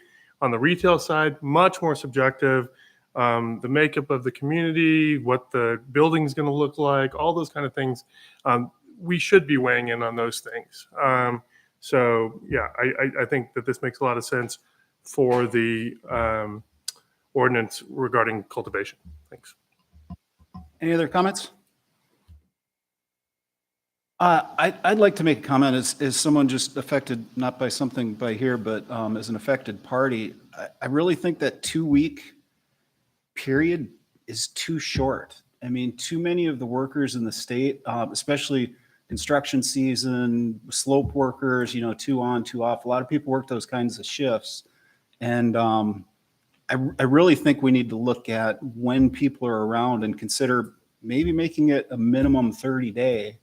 On the retail side, much more subjective. The makeup of the community, what the building's going to look like, all those kind of things. We should be weighing in on those things. So yeah, I think that this makes a lot of sense for the ordinance regarding cultivation. Thanks. Any other comments? I'd like to make a comment as someone just affected, not by something by here, but as an affected party. I really think that 2-week period is too short. I mean, too many of the workers in the state, especially construction season, slope workers, 2 on, 2 off. A lot of people work those kinds of shifts. And I really think we need to look at when people are around and consider maybe making it a minimum 30-day.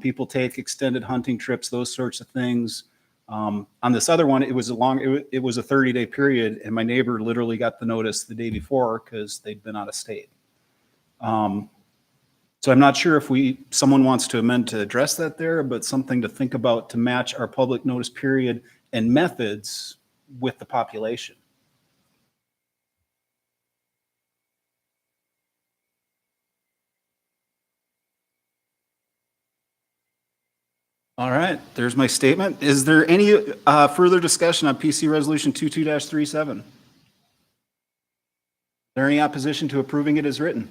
People take extended hunting trips, those sorts of things. On this other one, it was a 30-day period, and my neighbor literally got the notice the day before because they'd been out of state. So I'm not sure if someone wants to amend to address that there, but something to think about to match our public notice period and methods with the population. All right, there's my statement. Is there any further discussion on PC Resolution 22-37? Is there any opposition to approving it as written?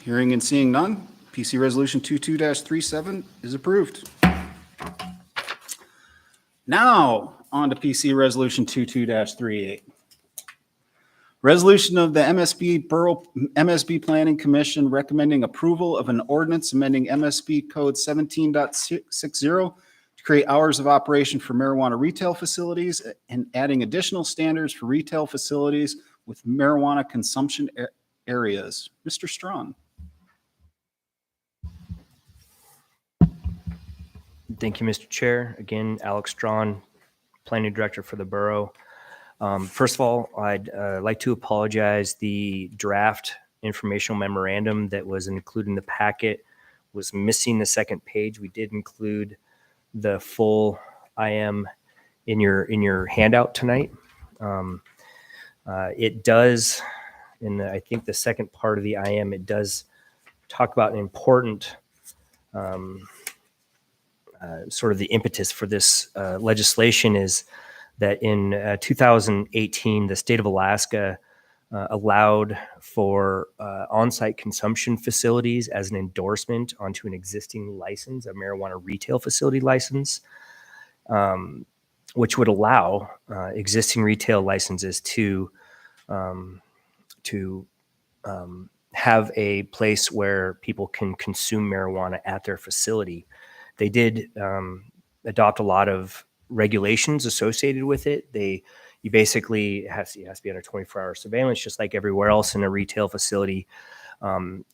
Hearing and seeing none, PC Resolution 22-37 is approved. Now, on to PC Resolution 22-38. Resolution of the MSB Planning Commission recommending approval of an ordinance amending MSB Code 17.60 to create hours of operation for marijuana retail facilities and adding additional standards for retail facilities with marijuana consumption areas. Mr. Strawn. Thank you, Mr. Chair. Again, Alex Strawn, Planning Director for the borough. First of all, I'd like to apologize. The draft informational memorandum that was included in the packet was missing the second page. We did include the full IM in your handout tonight. It does, I think the second part of the IM, it does talk about an important sort of the impetus for this legislation is that in 2018, the state of Alaska allowed for on-site consumption facilities as an endorsement onto an existing license, a marijuana retail facility license, which would allow existing retail licenses to have a place where people can consume marijuana at their facility. They did adopt a lot of regulations associated with it. You basically has to be under 24-hour surveillance, just like everywhere else in a retail facility.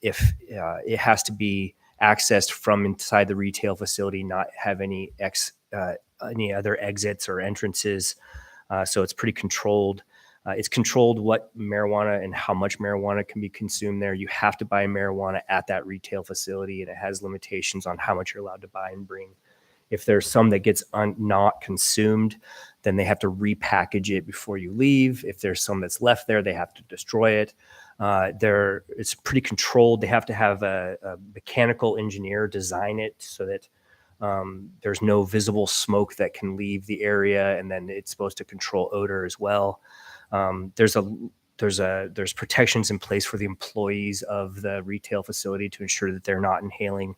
If it has to be accessed from inside the retail facility, not have any other exits or entrances. So it's pretty controlled. It's controlled what marijuana and how much marijuana can be consumed there. You have to buy marijuana at that retail facility, and it has limitations on how much you're allowed to buy and bring. If there's some that gets not consumed, then they have to repackage it before you leave. If there's some that's left there, they have to destroy it. It's pretty controlled. They have to have a mechanical engineer design it so that there's no visible smoke that can leave the area, and then it's supposed to control odor as well. There's protections in place for the employees of the retail facility to ensure that they're not inhaling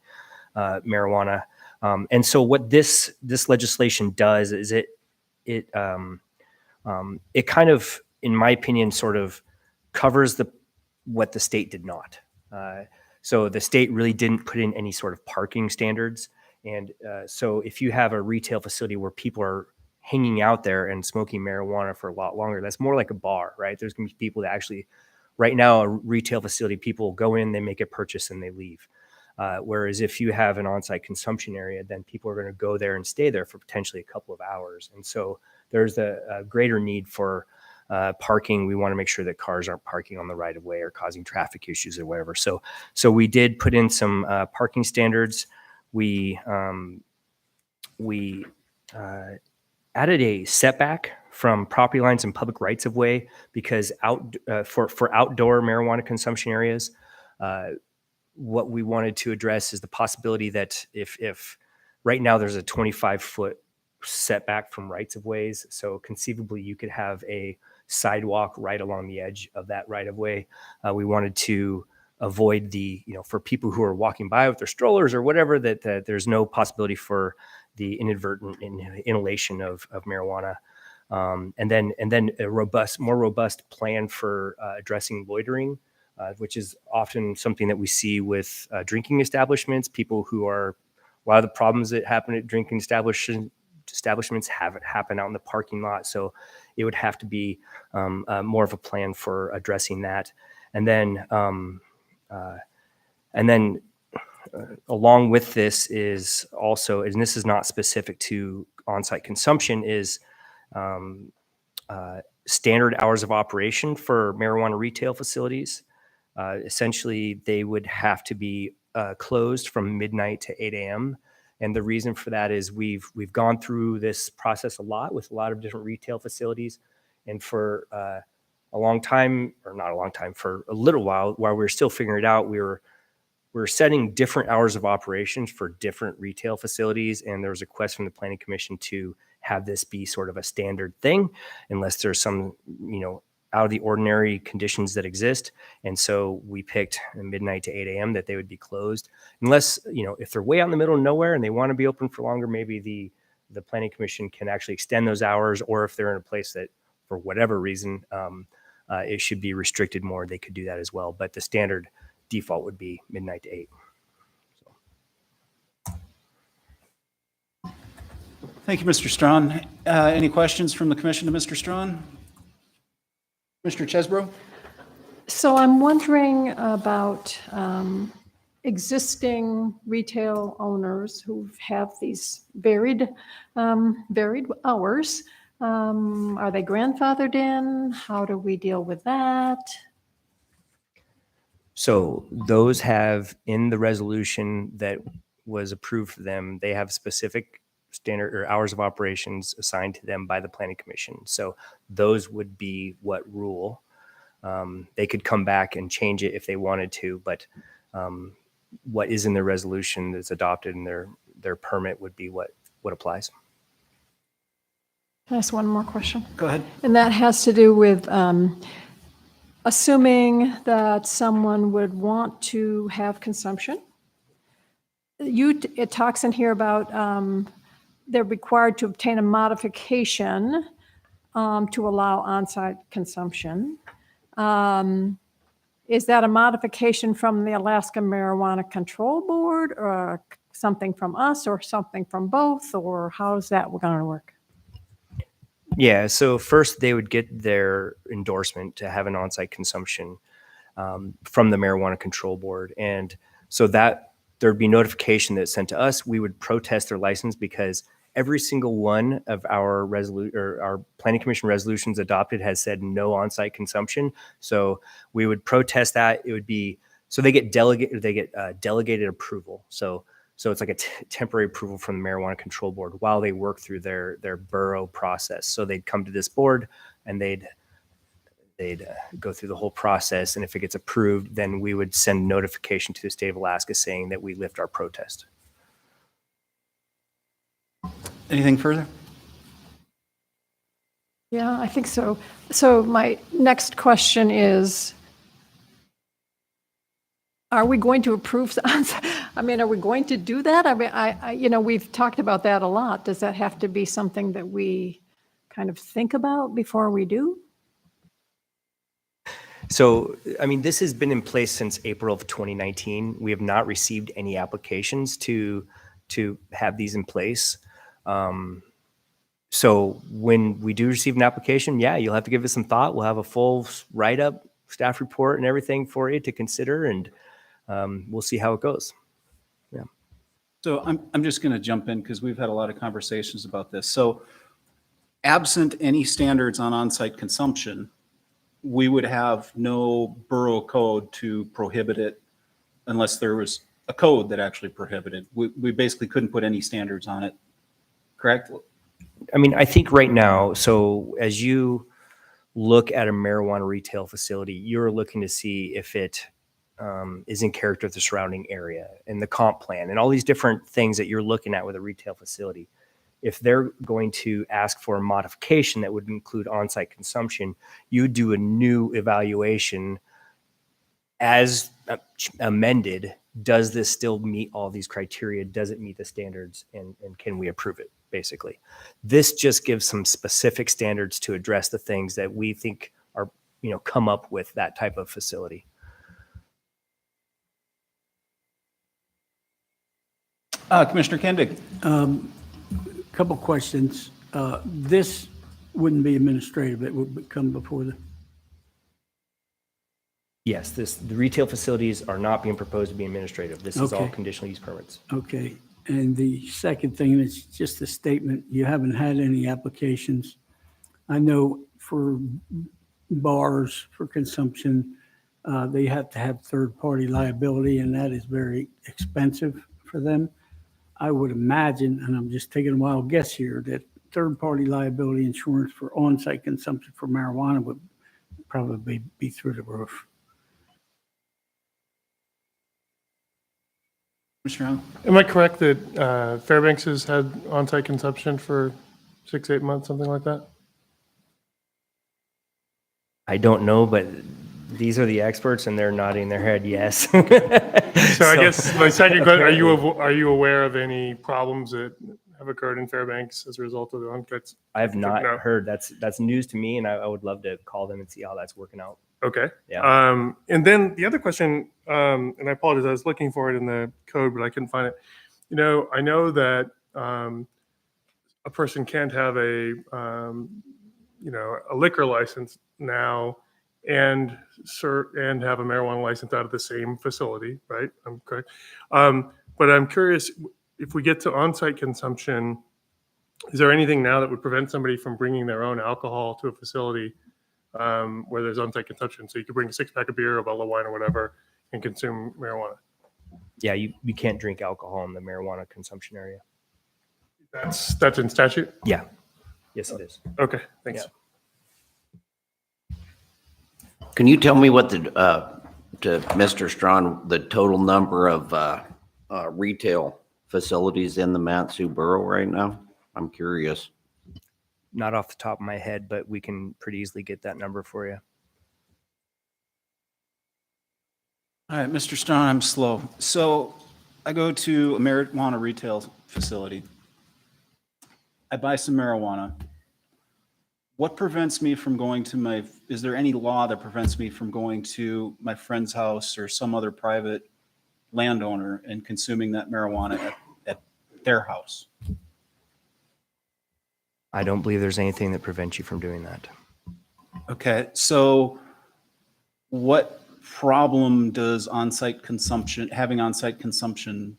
marijuana. And so what this legislation does is it kind of, in my opinion, sort of covers what the state did not. So the state really didn't put in any sort of parking standards. And so if you have a retail facility where people are hanging out there and smoking marijuana for a lot longer, that's more like a bar, right? There's going to be people that actually, right now, a retail facility, people go in, they make a purchase, and they leave. Whereas if you have an on-site consumption area, then people are going to go there and stay there for potentially a couple of hours. And so there's a greater need for parking. We want to make sure that cars aren't parking on the right of way or causing traffic issues or whatever. So we did put in some parking standards. We added a setback from property lines and public rights of way because for outdoor marijuana consumption areas, what we wanted to address is the possibility that if right now there's a 25-foot setback from rights of ways, so conceivably you could have a sidewalk right along the edge of that right of way. We wanted to avoid for people who are walking by with their strollers or whatever, that there's no possibility for the inadvertent inhalation of marijuana. And then a more robust plan for addressing loitering, which is often something that we see with drinking establishments. People who a lot of the problems that happen at drinking establishments happen out in the parking lot. So it would have to be more of a plan for addressing that. And then along with this is also, and this is not specific to on-site consumption, is standard hours of operation for marijuana retail facilities. Essentially, they would have to be closed from midnight to 8 a.m. And the reason for that is we've gone through this process a lot with a lot of different retail facilities. And for a long time, or not a long time, for a little while we were still figuring it out, we were we're setting different hours of operations for different retail facilities. And there was a request from the Planning Commission to have this be sort of a standard thing, unless there's some, out of the ordinary conditions that exist. And so we picked midnight to 8 a.m. that they would be closed, unless, if they're way out in the middle of nowhere and they want to be open for longer, maybe the Planning Commission can actually extend those hours, or if they're in a place that for whatever reason, it should be restricted more, they could do that as well. But the standard default would be midnight to 8. Thank you, Mr. Strawn. Any questions from the commission to Mr. Strawn? Mr. Chesbro? So I'm wondering about existing retail owners who have these varied hours. Are they grandfathered in? How do we deal with that? So those have, in the resolution that was approved for them, they have specific standard or hours of operations assigned to them by the Planning Commission. So those would be what rule. They could come back and change it if they wanted to, but what is in the resolution that's adopted in their permit would be what applies. Can I ask one more question? Go ahead. And that has to do with assuming that someone would want to have consumption. It talks in here about they're required to obtain a modification to allow on-site consumption. Is that a modification from the Alaska Marijuana Control Board, or something from us, or something from both, or how is that going to work? Yeah, so first they would get their endorsement to have an on-site consumption from the Marijuana Control Board. And so that there'd be notification that's sent to us. We would protest their license because every single one of our our Planning Commission resolutions adopted has said no on-site consumption. So we would protest that. It would be, so they get delegated approval. So it's like a temporary approval from the Marijuana Control Board while they work through their borough process. So they'd come to this board and they'd go through the whole process. And if it gets approved, then we would send notification to the state of Alaska saying that we lift our protest. Anything further? Yeah, I think so. So my next question is, are we going to approve? I mean, are we going to do that? I mean, we've talked about that a lot. Does that have to be something that we kind of think about before we do? So, I mean, this has been in place since April of 2019. We have not received any applications to have these in place. So when we do receive an application, yeah, you'll have to give it some thought. We'll have a full write-up, staff report and everything for you to consider, and we'll see how it goes. Yeah. So I'm just going to jump in because we've had a lot of conversations about this. So absent any standards on on-site consumption, we would have no borough code to prohibit it unless there was a code that actually prohibited. We basically couldn't put any standards on it, correct? I mean, I think right now, so as you look at a marijuana retail facility, you're looking to see if it is in character with the surrounding area and the comp plan and all these different things that you're looking at with a retail facility. If they're going to ask for a modification that would include on-site consumption, you do a new evaluation as amended. Does this still meet all these criteria? Does it meet the standards? And can we approve it, basically? This just gives some specific standards to address the things that we think are, come up with that type of facility. Commissioner Kendig. Couple questions. This wouldn't be administrative. It would come before the... Yes, the retail facilities are not being proposed to be administrative. This is all Okay. conditional use permits. Okay. And the second thing is just a statement. You haven't had any applications. I know for bars for consumption, they have to have third-party liability, and that is very expensive for them. I would imagine, and I'm just taking a wild guess here, that third-party liability insurance for on-site consumption for marijuana would probably be through the roof. Commissioner Young? Am I correct that Fairbanks has had on-site consumption for 6, 8 months, something like that? I don't know, but these are the experts and they're nodding their head yes. So I guess my second question, are you aware of any problems that have occurred in Fairbanks as a result of the on-sites? I have not No. heard. That's news to me, and I would love to call them and see how that's working out. Okay. Yeah. And then the other question, and I apologize, I was looking for it in the code, but I couldn't find it. I know that a person can't have a liquor license now and have a marijuana license out of the same facility, right? I'm correct. But I'm curious, if we get to on-site consumption, is there anything now that would prevent somebody from bringing their own alcohol to a facility where there's on-site consumption? So you could bring a 6-pack of beer, a bottle of wine, or whatever, and consume marijuana. Yeah, you can't drink alcohol in the marijuana consumption area. That's in statute? Yeah. Yes, it is. Okay, thanks. Yeah. Can you tell me what to Mr. Strawn, the total number of retail facilities in the Matsu Borough right now? I'm curious. Not off the top of my head, but we can pretty easily get that number for you. All right, Mr. Strawn, I'm slow. So I go to a marijuana retail facility. I buy some marijuana. What prevents me from going to is there any law that prevents me from going to my friend's house or some other private landowner and consuming that marijuana at their house? I don't believe there's anything that prevents you from doing that. Okay, so what problem does having on-site consumption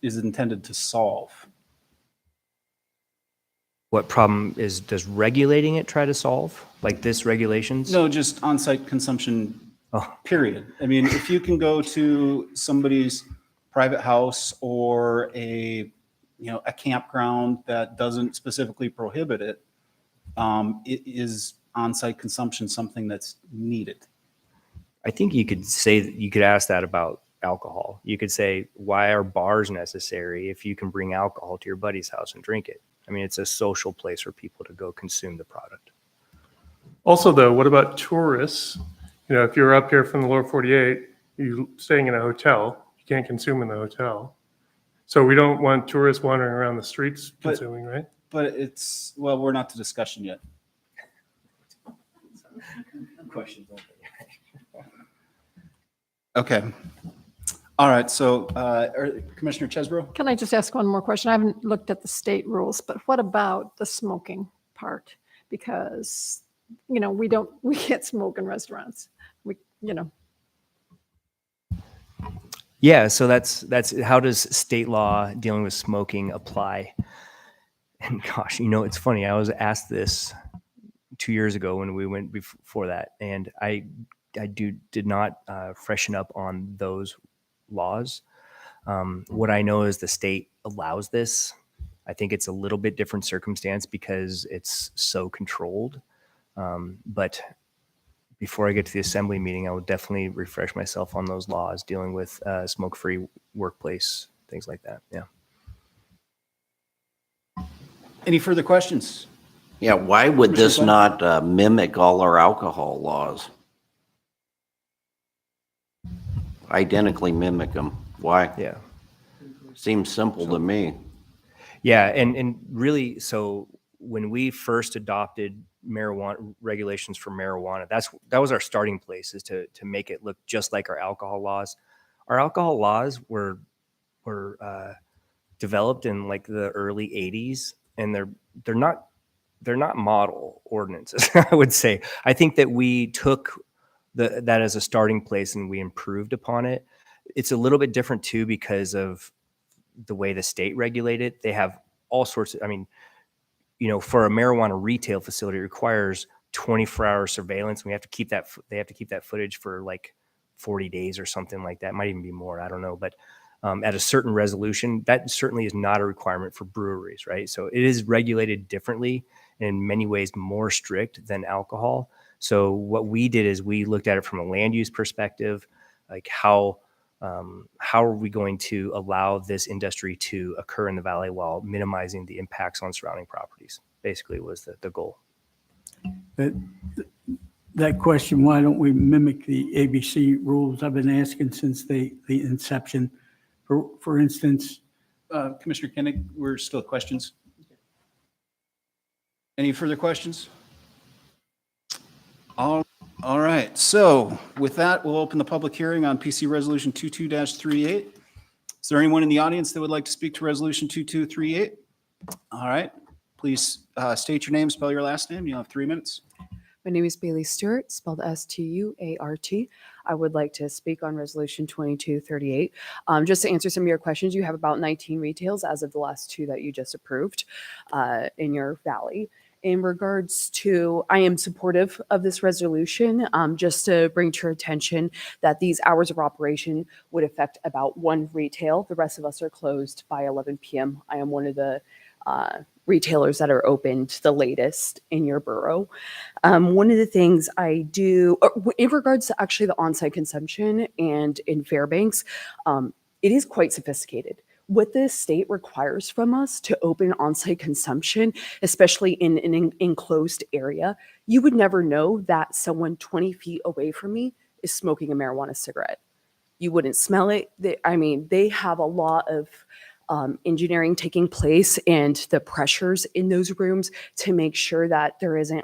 is intended to solve? What problem does regulating it try to solve? Like this regulations? No, just on-site consumption, Oh. period. I mean, if you can go to somebody's private house or a campground that doesn't specifically prohibit it, is on-site consumption something that's needed? I think you could ask that about alcohol. You could say, why are bars necessary if you can bring alcohol to your buddy's house and drink it? I mean, it's a social place for people to go consume the product. Also, though, what about tourists? If you're up here from the lower 48, you're staying in a hotel, you can't consume in the hotel. So we don't want tourists wandering around the streets consuming, right? But we're not to discussion yet. Questions. Okay. All right, so Commissioner Chesbro? Can I just ask one more question? I haven't looked at the state rules, but what about the smoking part? Because, we can't smoke in restaurants. Yeah, so that's how does state law dealing with smoking apply? And gosh, it's funny. I was asked this 2 years ago when we went before that, and I did not freshen up on those laws. What I know is the state allows this. I think it's a little bit different circumstance because it's so controlled. But before I get to the assembly meeting, I would definitely refresh myself on those laws dealing with smoke-free workplace, things like that. Yeah. Any further questions? Yeah, why would this Commissioner not mimic all our alcohol laws? Identically mimic them. Why? Yeah. Seems simple to me. Yeah, and really, so when we first adopted marijuana regulations for marijuana, that was our starting place, is to make it look just like our alcohol laws. Our alcohol laws were developed in like the early 80s, and they're not model ordinances. I would say. I think that we took that as a starting place and we improved upon it. It's a little bit different too because of the way the state regulated. They have all sorts of, for a marijuana retail facility, it requires 24-hour surveillance. And they have to keep that footage for like 40 days or something like that. It might even be more. I don't know. But at a certain resolution, that certainly is not a requirement for breweries, right? So it is regulated differently, and in many ways more strict than alcohol. So what we did is we looked at it from a land use perspective, like how how are we going to allow this industry to occur in the valley while minimizing the impacts on surrounding properties? Basically was the goal. That question, why don't we mimic the ABC rules? I've been asking since the inception. For instance, Commissioner Koenig, we're still at questions. Any further questions? All right. So with that, we'll open the public hearing on PC Resolution 22-38. Is there anyone in the audience that would like to speak to Resolution 2238? All right. Please state your name, spell your last name. You'll have 3 minutes. My name is Bailey Stewart, spelled Stuart. I would like to speak on Resolution 2238. Just to answer some of your questions, you have about 19 retails as of the last 2 that you just approved in your valley. In regards to, I am supportive of this resolution, just to bring to your attention that these hours of operation would affect about 1 retail. The rest of us are closed by 11 p.m. I am one of the retailers that are opened the latest in your borough. One of the things I do, in regards to actually the on-site consumption and in Fairbanks, it is quite sophisticated. What the state requires from us to open on-site consumption, especially in an enclosed area, you would never know that someone 20 feet away from me is smoking a marijuana cigarette. You wouldn't smell it. They have a lot of engineering taking place and the pressures in those rooms to make sure that there isn't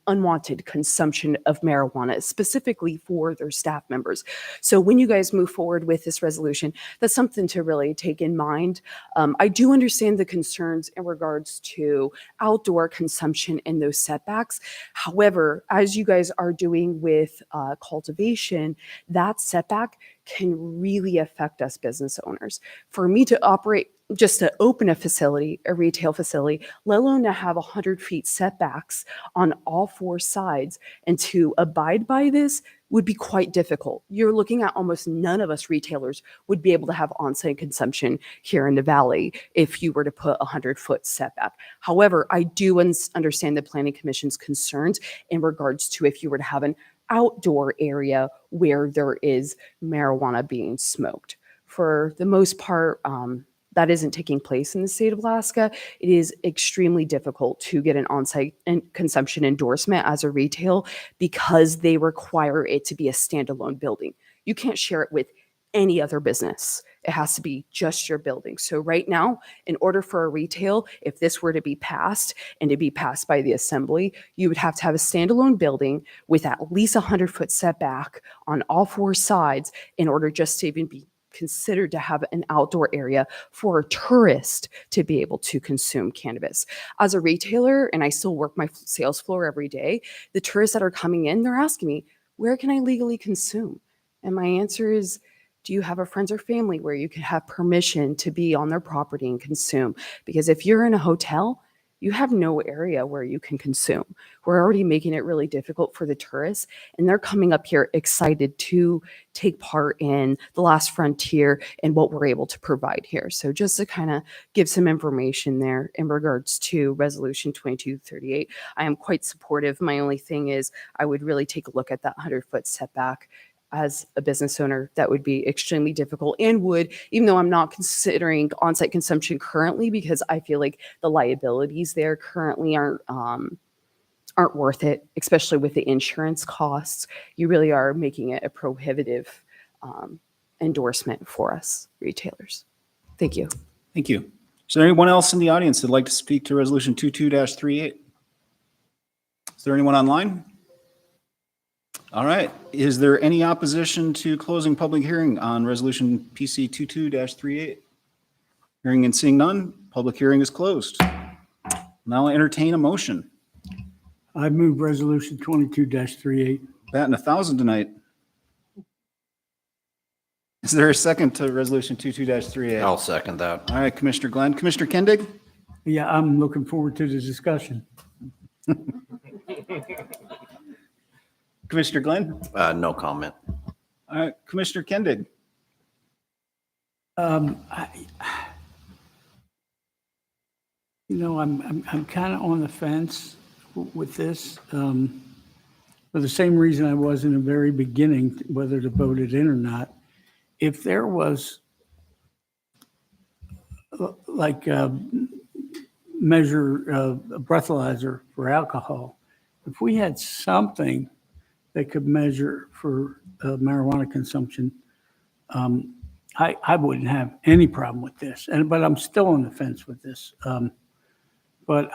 unwanted consumption of marijuana, specifically for their staff members. So when you guys move forward with this resolution, that's something to really take in mind. I do understand the concerns in regards to outdoor consumption and those setbacks. However, as you guys are doing with cultivation, that setback can really affect us business owners. For me to operate, just to open a facility, a retail facility, let alone to have 100 feet setbacks on all 4 sides, and to abide by this would be quite difficult. You're looking at almost none of us retailers would be able to have on-site consumption here in the valley if you were to put 100-foot setback. However, I do understand the Planning Commission's concerns in regards to if you were to have an outdoor area where there is marijuana being smoked. For the most part, that isn't taking place in the state of Alaska. It is extremely difficult to get an on-site consumption endorsement as a retail because they require it to be a standalone building. You can't share it with any other business. It has to be just your building. So right now, in order for a retail, if this were to be passed and to be passed by the assembly, you would have to have a standalone building with at least 100-foot setback on all 4 sides in order just to even be considered to have an outdoor area for a tourist to be able to consume cannabis. As a retailer, and I still work my sales floor every day, the tourists that are coming in, they're asking me, where can I legally consume? And my answer is, do you have a friends or family where you could have permission to be on their property and consume? Because if you're in a hotel, you have no area where you can consume. We're already making it really difficult for the tourists, and they're coming up here excited to take part in the last frontier and what we're able to provide here. So just to kind of give some information there in regards to Resolution 2238, I am quite supportive. My only thing is I would really take a look at that 100-foot setback. As a business owner, that would be extremely difficult and would, even though I'm not considering on-site consumption currently, because I feel like the liabilities there currently aren't worth it, especially with the insurance costs. You really are making it a prohibitive endorsement for us retailers. Thank you. Thank you. Is there anyone else in the audience that'd like to speak to Resolution 22-38? Is there anyone online? All right. Is there any opposition to closing public hearing on Resolution PC 22-38? Hearing and seeing none, public hearing is closed. Now I entertain a motion. I move Resolution 22-38. Batting 1,000 tonight. Is there a second to Resolution 22-38? I'll second that. All right, Commissioner Glenn. Commissioner Kendig? Yeah, I'm looking forward to the discussion. Commissioner Glenn? No comment. All right, Commissioner Kendig? I'm kind of on the fence with this for the same reason I was in the very beginning, whether to vote it in or not. if there was like a a breathalyzer for alcohol, if we had something that could measure for marijuana consumption, I wouldn't have any problem with this. But I'm still on the fence with this. But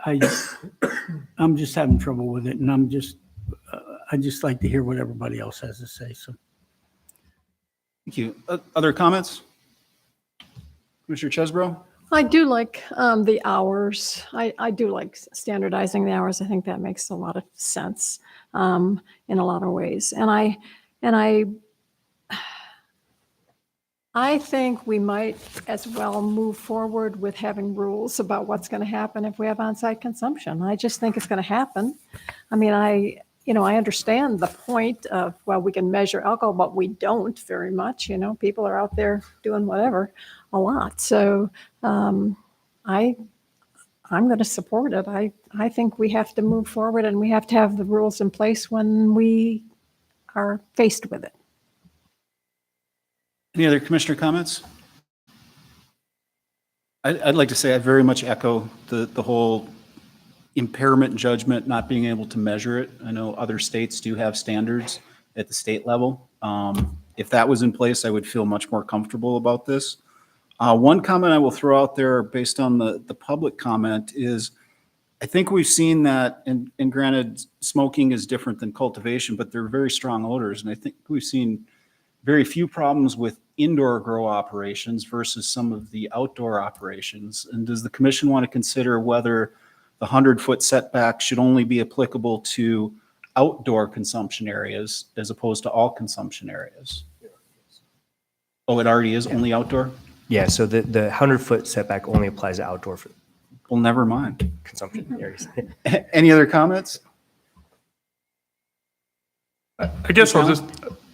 I'm just having trouble with it, and I just like to hear what everybody else has to say. So, Thank you. Other comments? Commissioner Chesbro? I do like the hours. I do like standardizing the hours. I think that makes a lot of sense in a lot of ways. And I think we might as well move forward with having rules about what's going to happen if we have on-site consumption. I just think it's going to happen. I mean, I understand the point of, well, we can measure alcohol, but we don't very much. People are out there doing whatever a lot. So I'm going to support it. I think we have to move forward, and we have to have the rules in place when we are faced with it. Any other commissioner comments? I'd like to say I very much echo the whole impairment judgment, not being able to measure it. I know other states do have standards at the state level. If that was in place, I would feel much more comfortable about this. One comment I will throw out there based on the public comment is, I think we've seen that, and granted, smoking is different than cultivation, but they're very strong odors. And I think we've seen very few problems with indoor grow operations versus some of the outdoor operations. And does the commission want to consider whether the 100-foot setback should only be applicable to outdoor consumption areas as opposed to all consumption areas? Oh, it already is only outdoor? Yeah, so the 100-foot setback only applies to outdoor Well, never mind. consumption areas. Any other comments? I guess I'll just,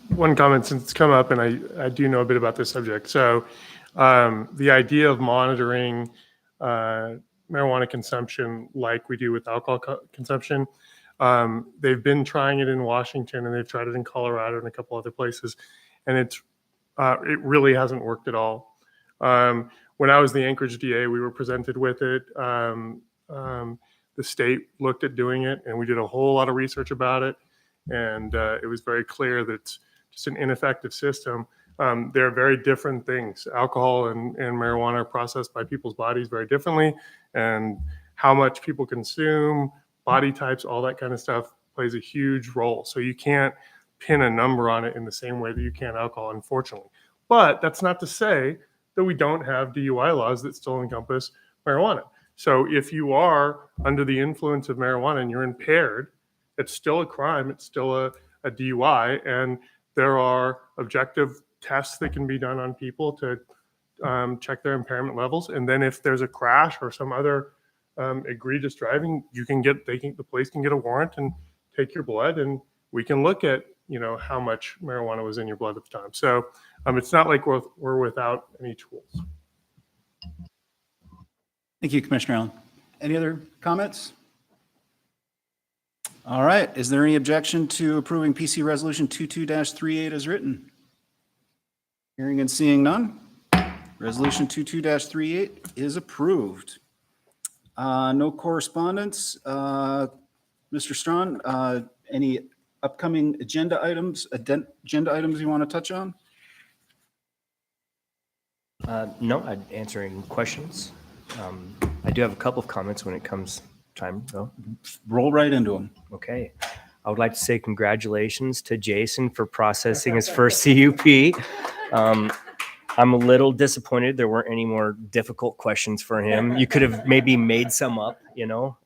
one comment since it's come up, and I do know a bit about this subject. So the idea of monitoring marijuana consumption like we do with alcohol consumption, they've been trying it in Washington, and they've tried it in Colorado and a couple other places, and it really hasn't worked at all. When I was the Anchorage DA, we were presented with it. The state looked at doing it, and we did a whole lot of research about it, and it was very clear that it's just an ineffective system. They're very different things. Alcohol and marijuana are processed by people's bodies very differently, and how much people consume, body types, all that kind of stuff plays a huge role. So you can't pin a number on it in the same way that you can alcohol, unfortunately. But that's not to say that we don't have DUI laws that still encompass marijuana. So if you are under the influence of marijuana and you're impaired, it's still a crime. It's still a DUI, and there are objective tests that can be done on people to check their impairment levels. And then if there's a crash or some other egregious driving, the police can get a warrant and take your blood, and we can look at how much marijuana was in your blood at the time. So it's not like we're without any tools. Thank you, Commissioner Allen. Any other comments? All right. Is there any objection to approving PC Resolution 22-38 as written? Hearing and seeing none. Resolution 22-38 is approved. No correspondence. Mr. Strawn, any upcoming agenda items you want to touch on? No, I'd answer any questions. I do have a couple of comments when it comes time, though. Roll right into them. Okay. I would like to say congratulations to Jason for processing his first CUP. I'm a little disappointed there weren't any more difficult questions for him. You could have maybe made some up,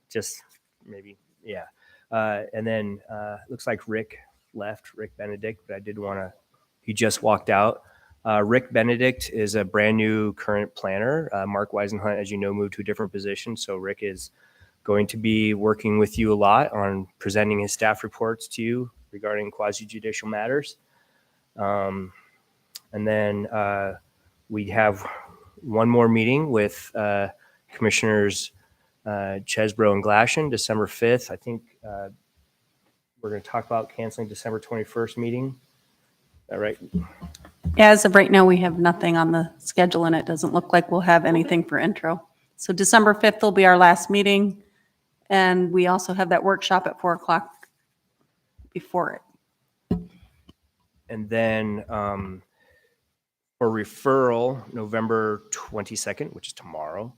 just maybe, yeah. And then looks like Rick Benedict, but he just walked out. Rick Benedict is a brand new current planner. Mark Weisenhunt, as you know, moved to a different position. So Rick is going to be working with you a lot on presenting his staff reports to you regarding quasi-judicial matters. And then we have one more meeting with Commissioners Chesbro and Glashan, December 5th. I think we're going to talk about canceling December 21st meeting. All right. As of right now, we have nothing on the schedule, and it doesn't look like we'll have anything for intro. So December 5th will be our last meeting, and we also have that workshop at 4 o'clock before it. And then for referral, November 22nd, which is tomorrow,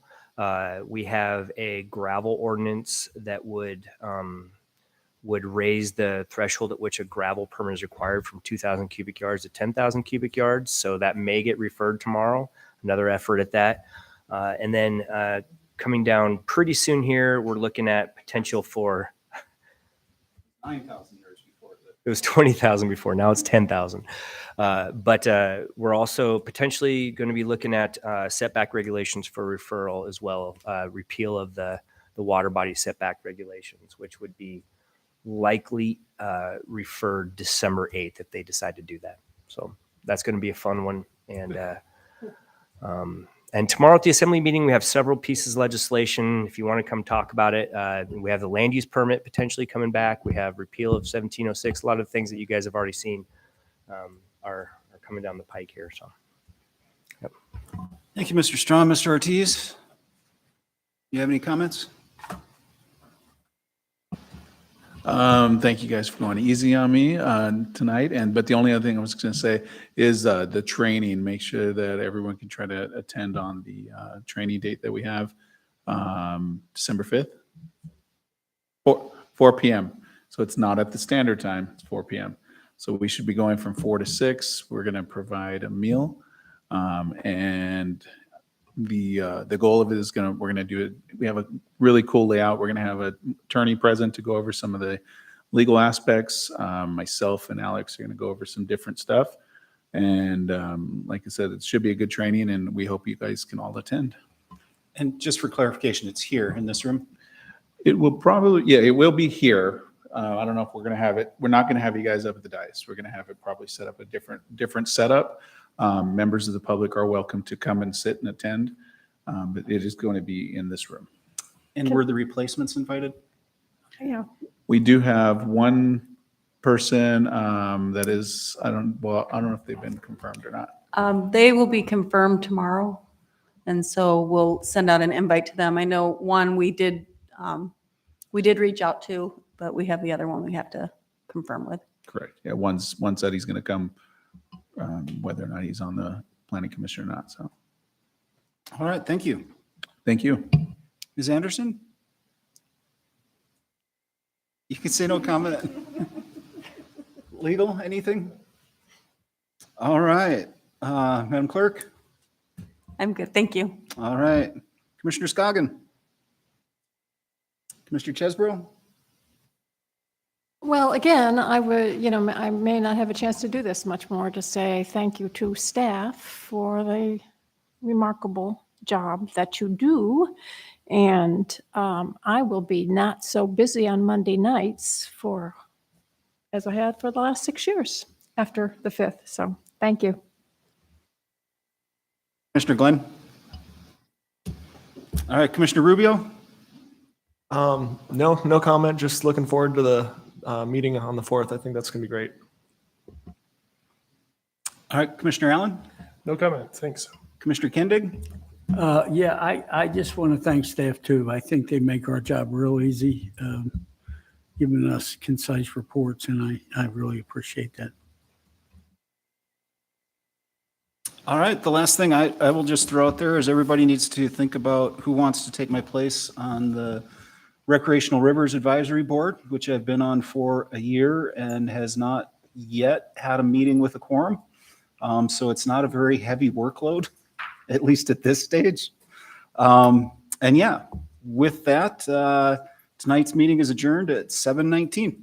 we have a gravel ordinance that would raise the threshold at which a gravel permit is required from 2,000 cubic yards to 10,000 cubic yards. So that may get referred tomorrow. Another effort at that. And then coming down pretty soon here, we're looking at potential for 9,000 years before. it was 20,000 before. Now it's 10,000. But we're also potentially going to be looking at setback regulations for referral as well. Repeal of the water body setback regulations, which would be likely referred December 8th if they decide to do that. So that's going to be a fun one. And tomorrow at the assembly meeting, we have several pieces of legislation. If you want to come talk about it, we have the land use permit potentially coming back. We have repeal of 1706. A lot of things that you guys have already seen are coming down the pike here. So, yep. Thank you, Mr. Strawn. Mr. Ortiz, you have any comments? Thank you guys for going easy on me tonight. But the only other thing I was going to say is the training. Make sure that everyone can try to attend on the training date that we have, December 5th, 4 p.m. So it's not at the standard time. It's 4 p.m. So we should be going from 4 to 6. We're going to provide a meal, and the goal of it is we're going to do it. We have a really cool layout. We're going to have an attorney present to go over some of the legal aspects. Myself and Alex are going to go over some different stuff. And like I said, it should be a good training, and we hope you guys can all attend. And just for clarification, it's here in this room? It will probably, it will be here. I don't know if we're going to have it. We're not going to have you guys up at the dais. We're going to have it probably set up a different setup. Members of the public are welcome to come and sit and attend, but it is going to be in this room. And were the replacements invited? Yeah. We do have one person that is, I don't know if they've been confirmed or not. They will be confirmed tomorrow, and so we'll send out an invite to them. I know one we did reach out to, but we have the other one we have to confirm with. Correct. Yeah, one said he's going to come, whether or not he's on the planning commission or not. So, All right, thank you. thank you. Ms. Anderson? You can say no comment. Legal, anything? All right. Madam Clerk? I'm good. Thank you. All right. Commissioner Scoggin? Commissioner Chesbro? Well, again, I would, I may not have a chance to do this much more, to say thank you to staff for the remarkable job that you do. And I will be not so busy on Monday nights as I had for the last 6 years after the 5th. So thank you. Commissioner Glenn? All right, Commissioner Rubio? No comment. Just looking forward to the meeting on the 4th. I think that's going to be great. All right, Commissioner Allen? No comment. Thanks. Commissioner Kendig? Yeah, I just want to thank staff too. I think they make our job real easy, giving us concise reports, and I really appreciate that. All right, the last thing I will just throw out there is everybody needs to think about who wants to take my place on the Recreational Rivers Advisory Board, which I've been on for a year and has not yet had a meeting with a quorum. So it's not a very heavy workload, at least at this stage. And yeah, with that, tonight's meeting is adjourned at 7:19.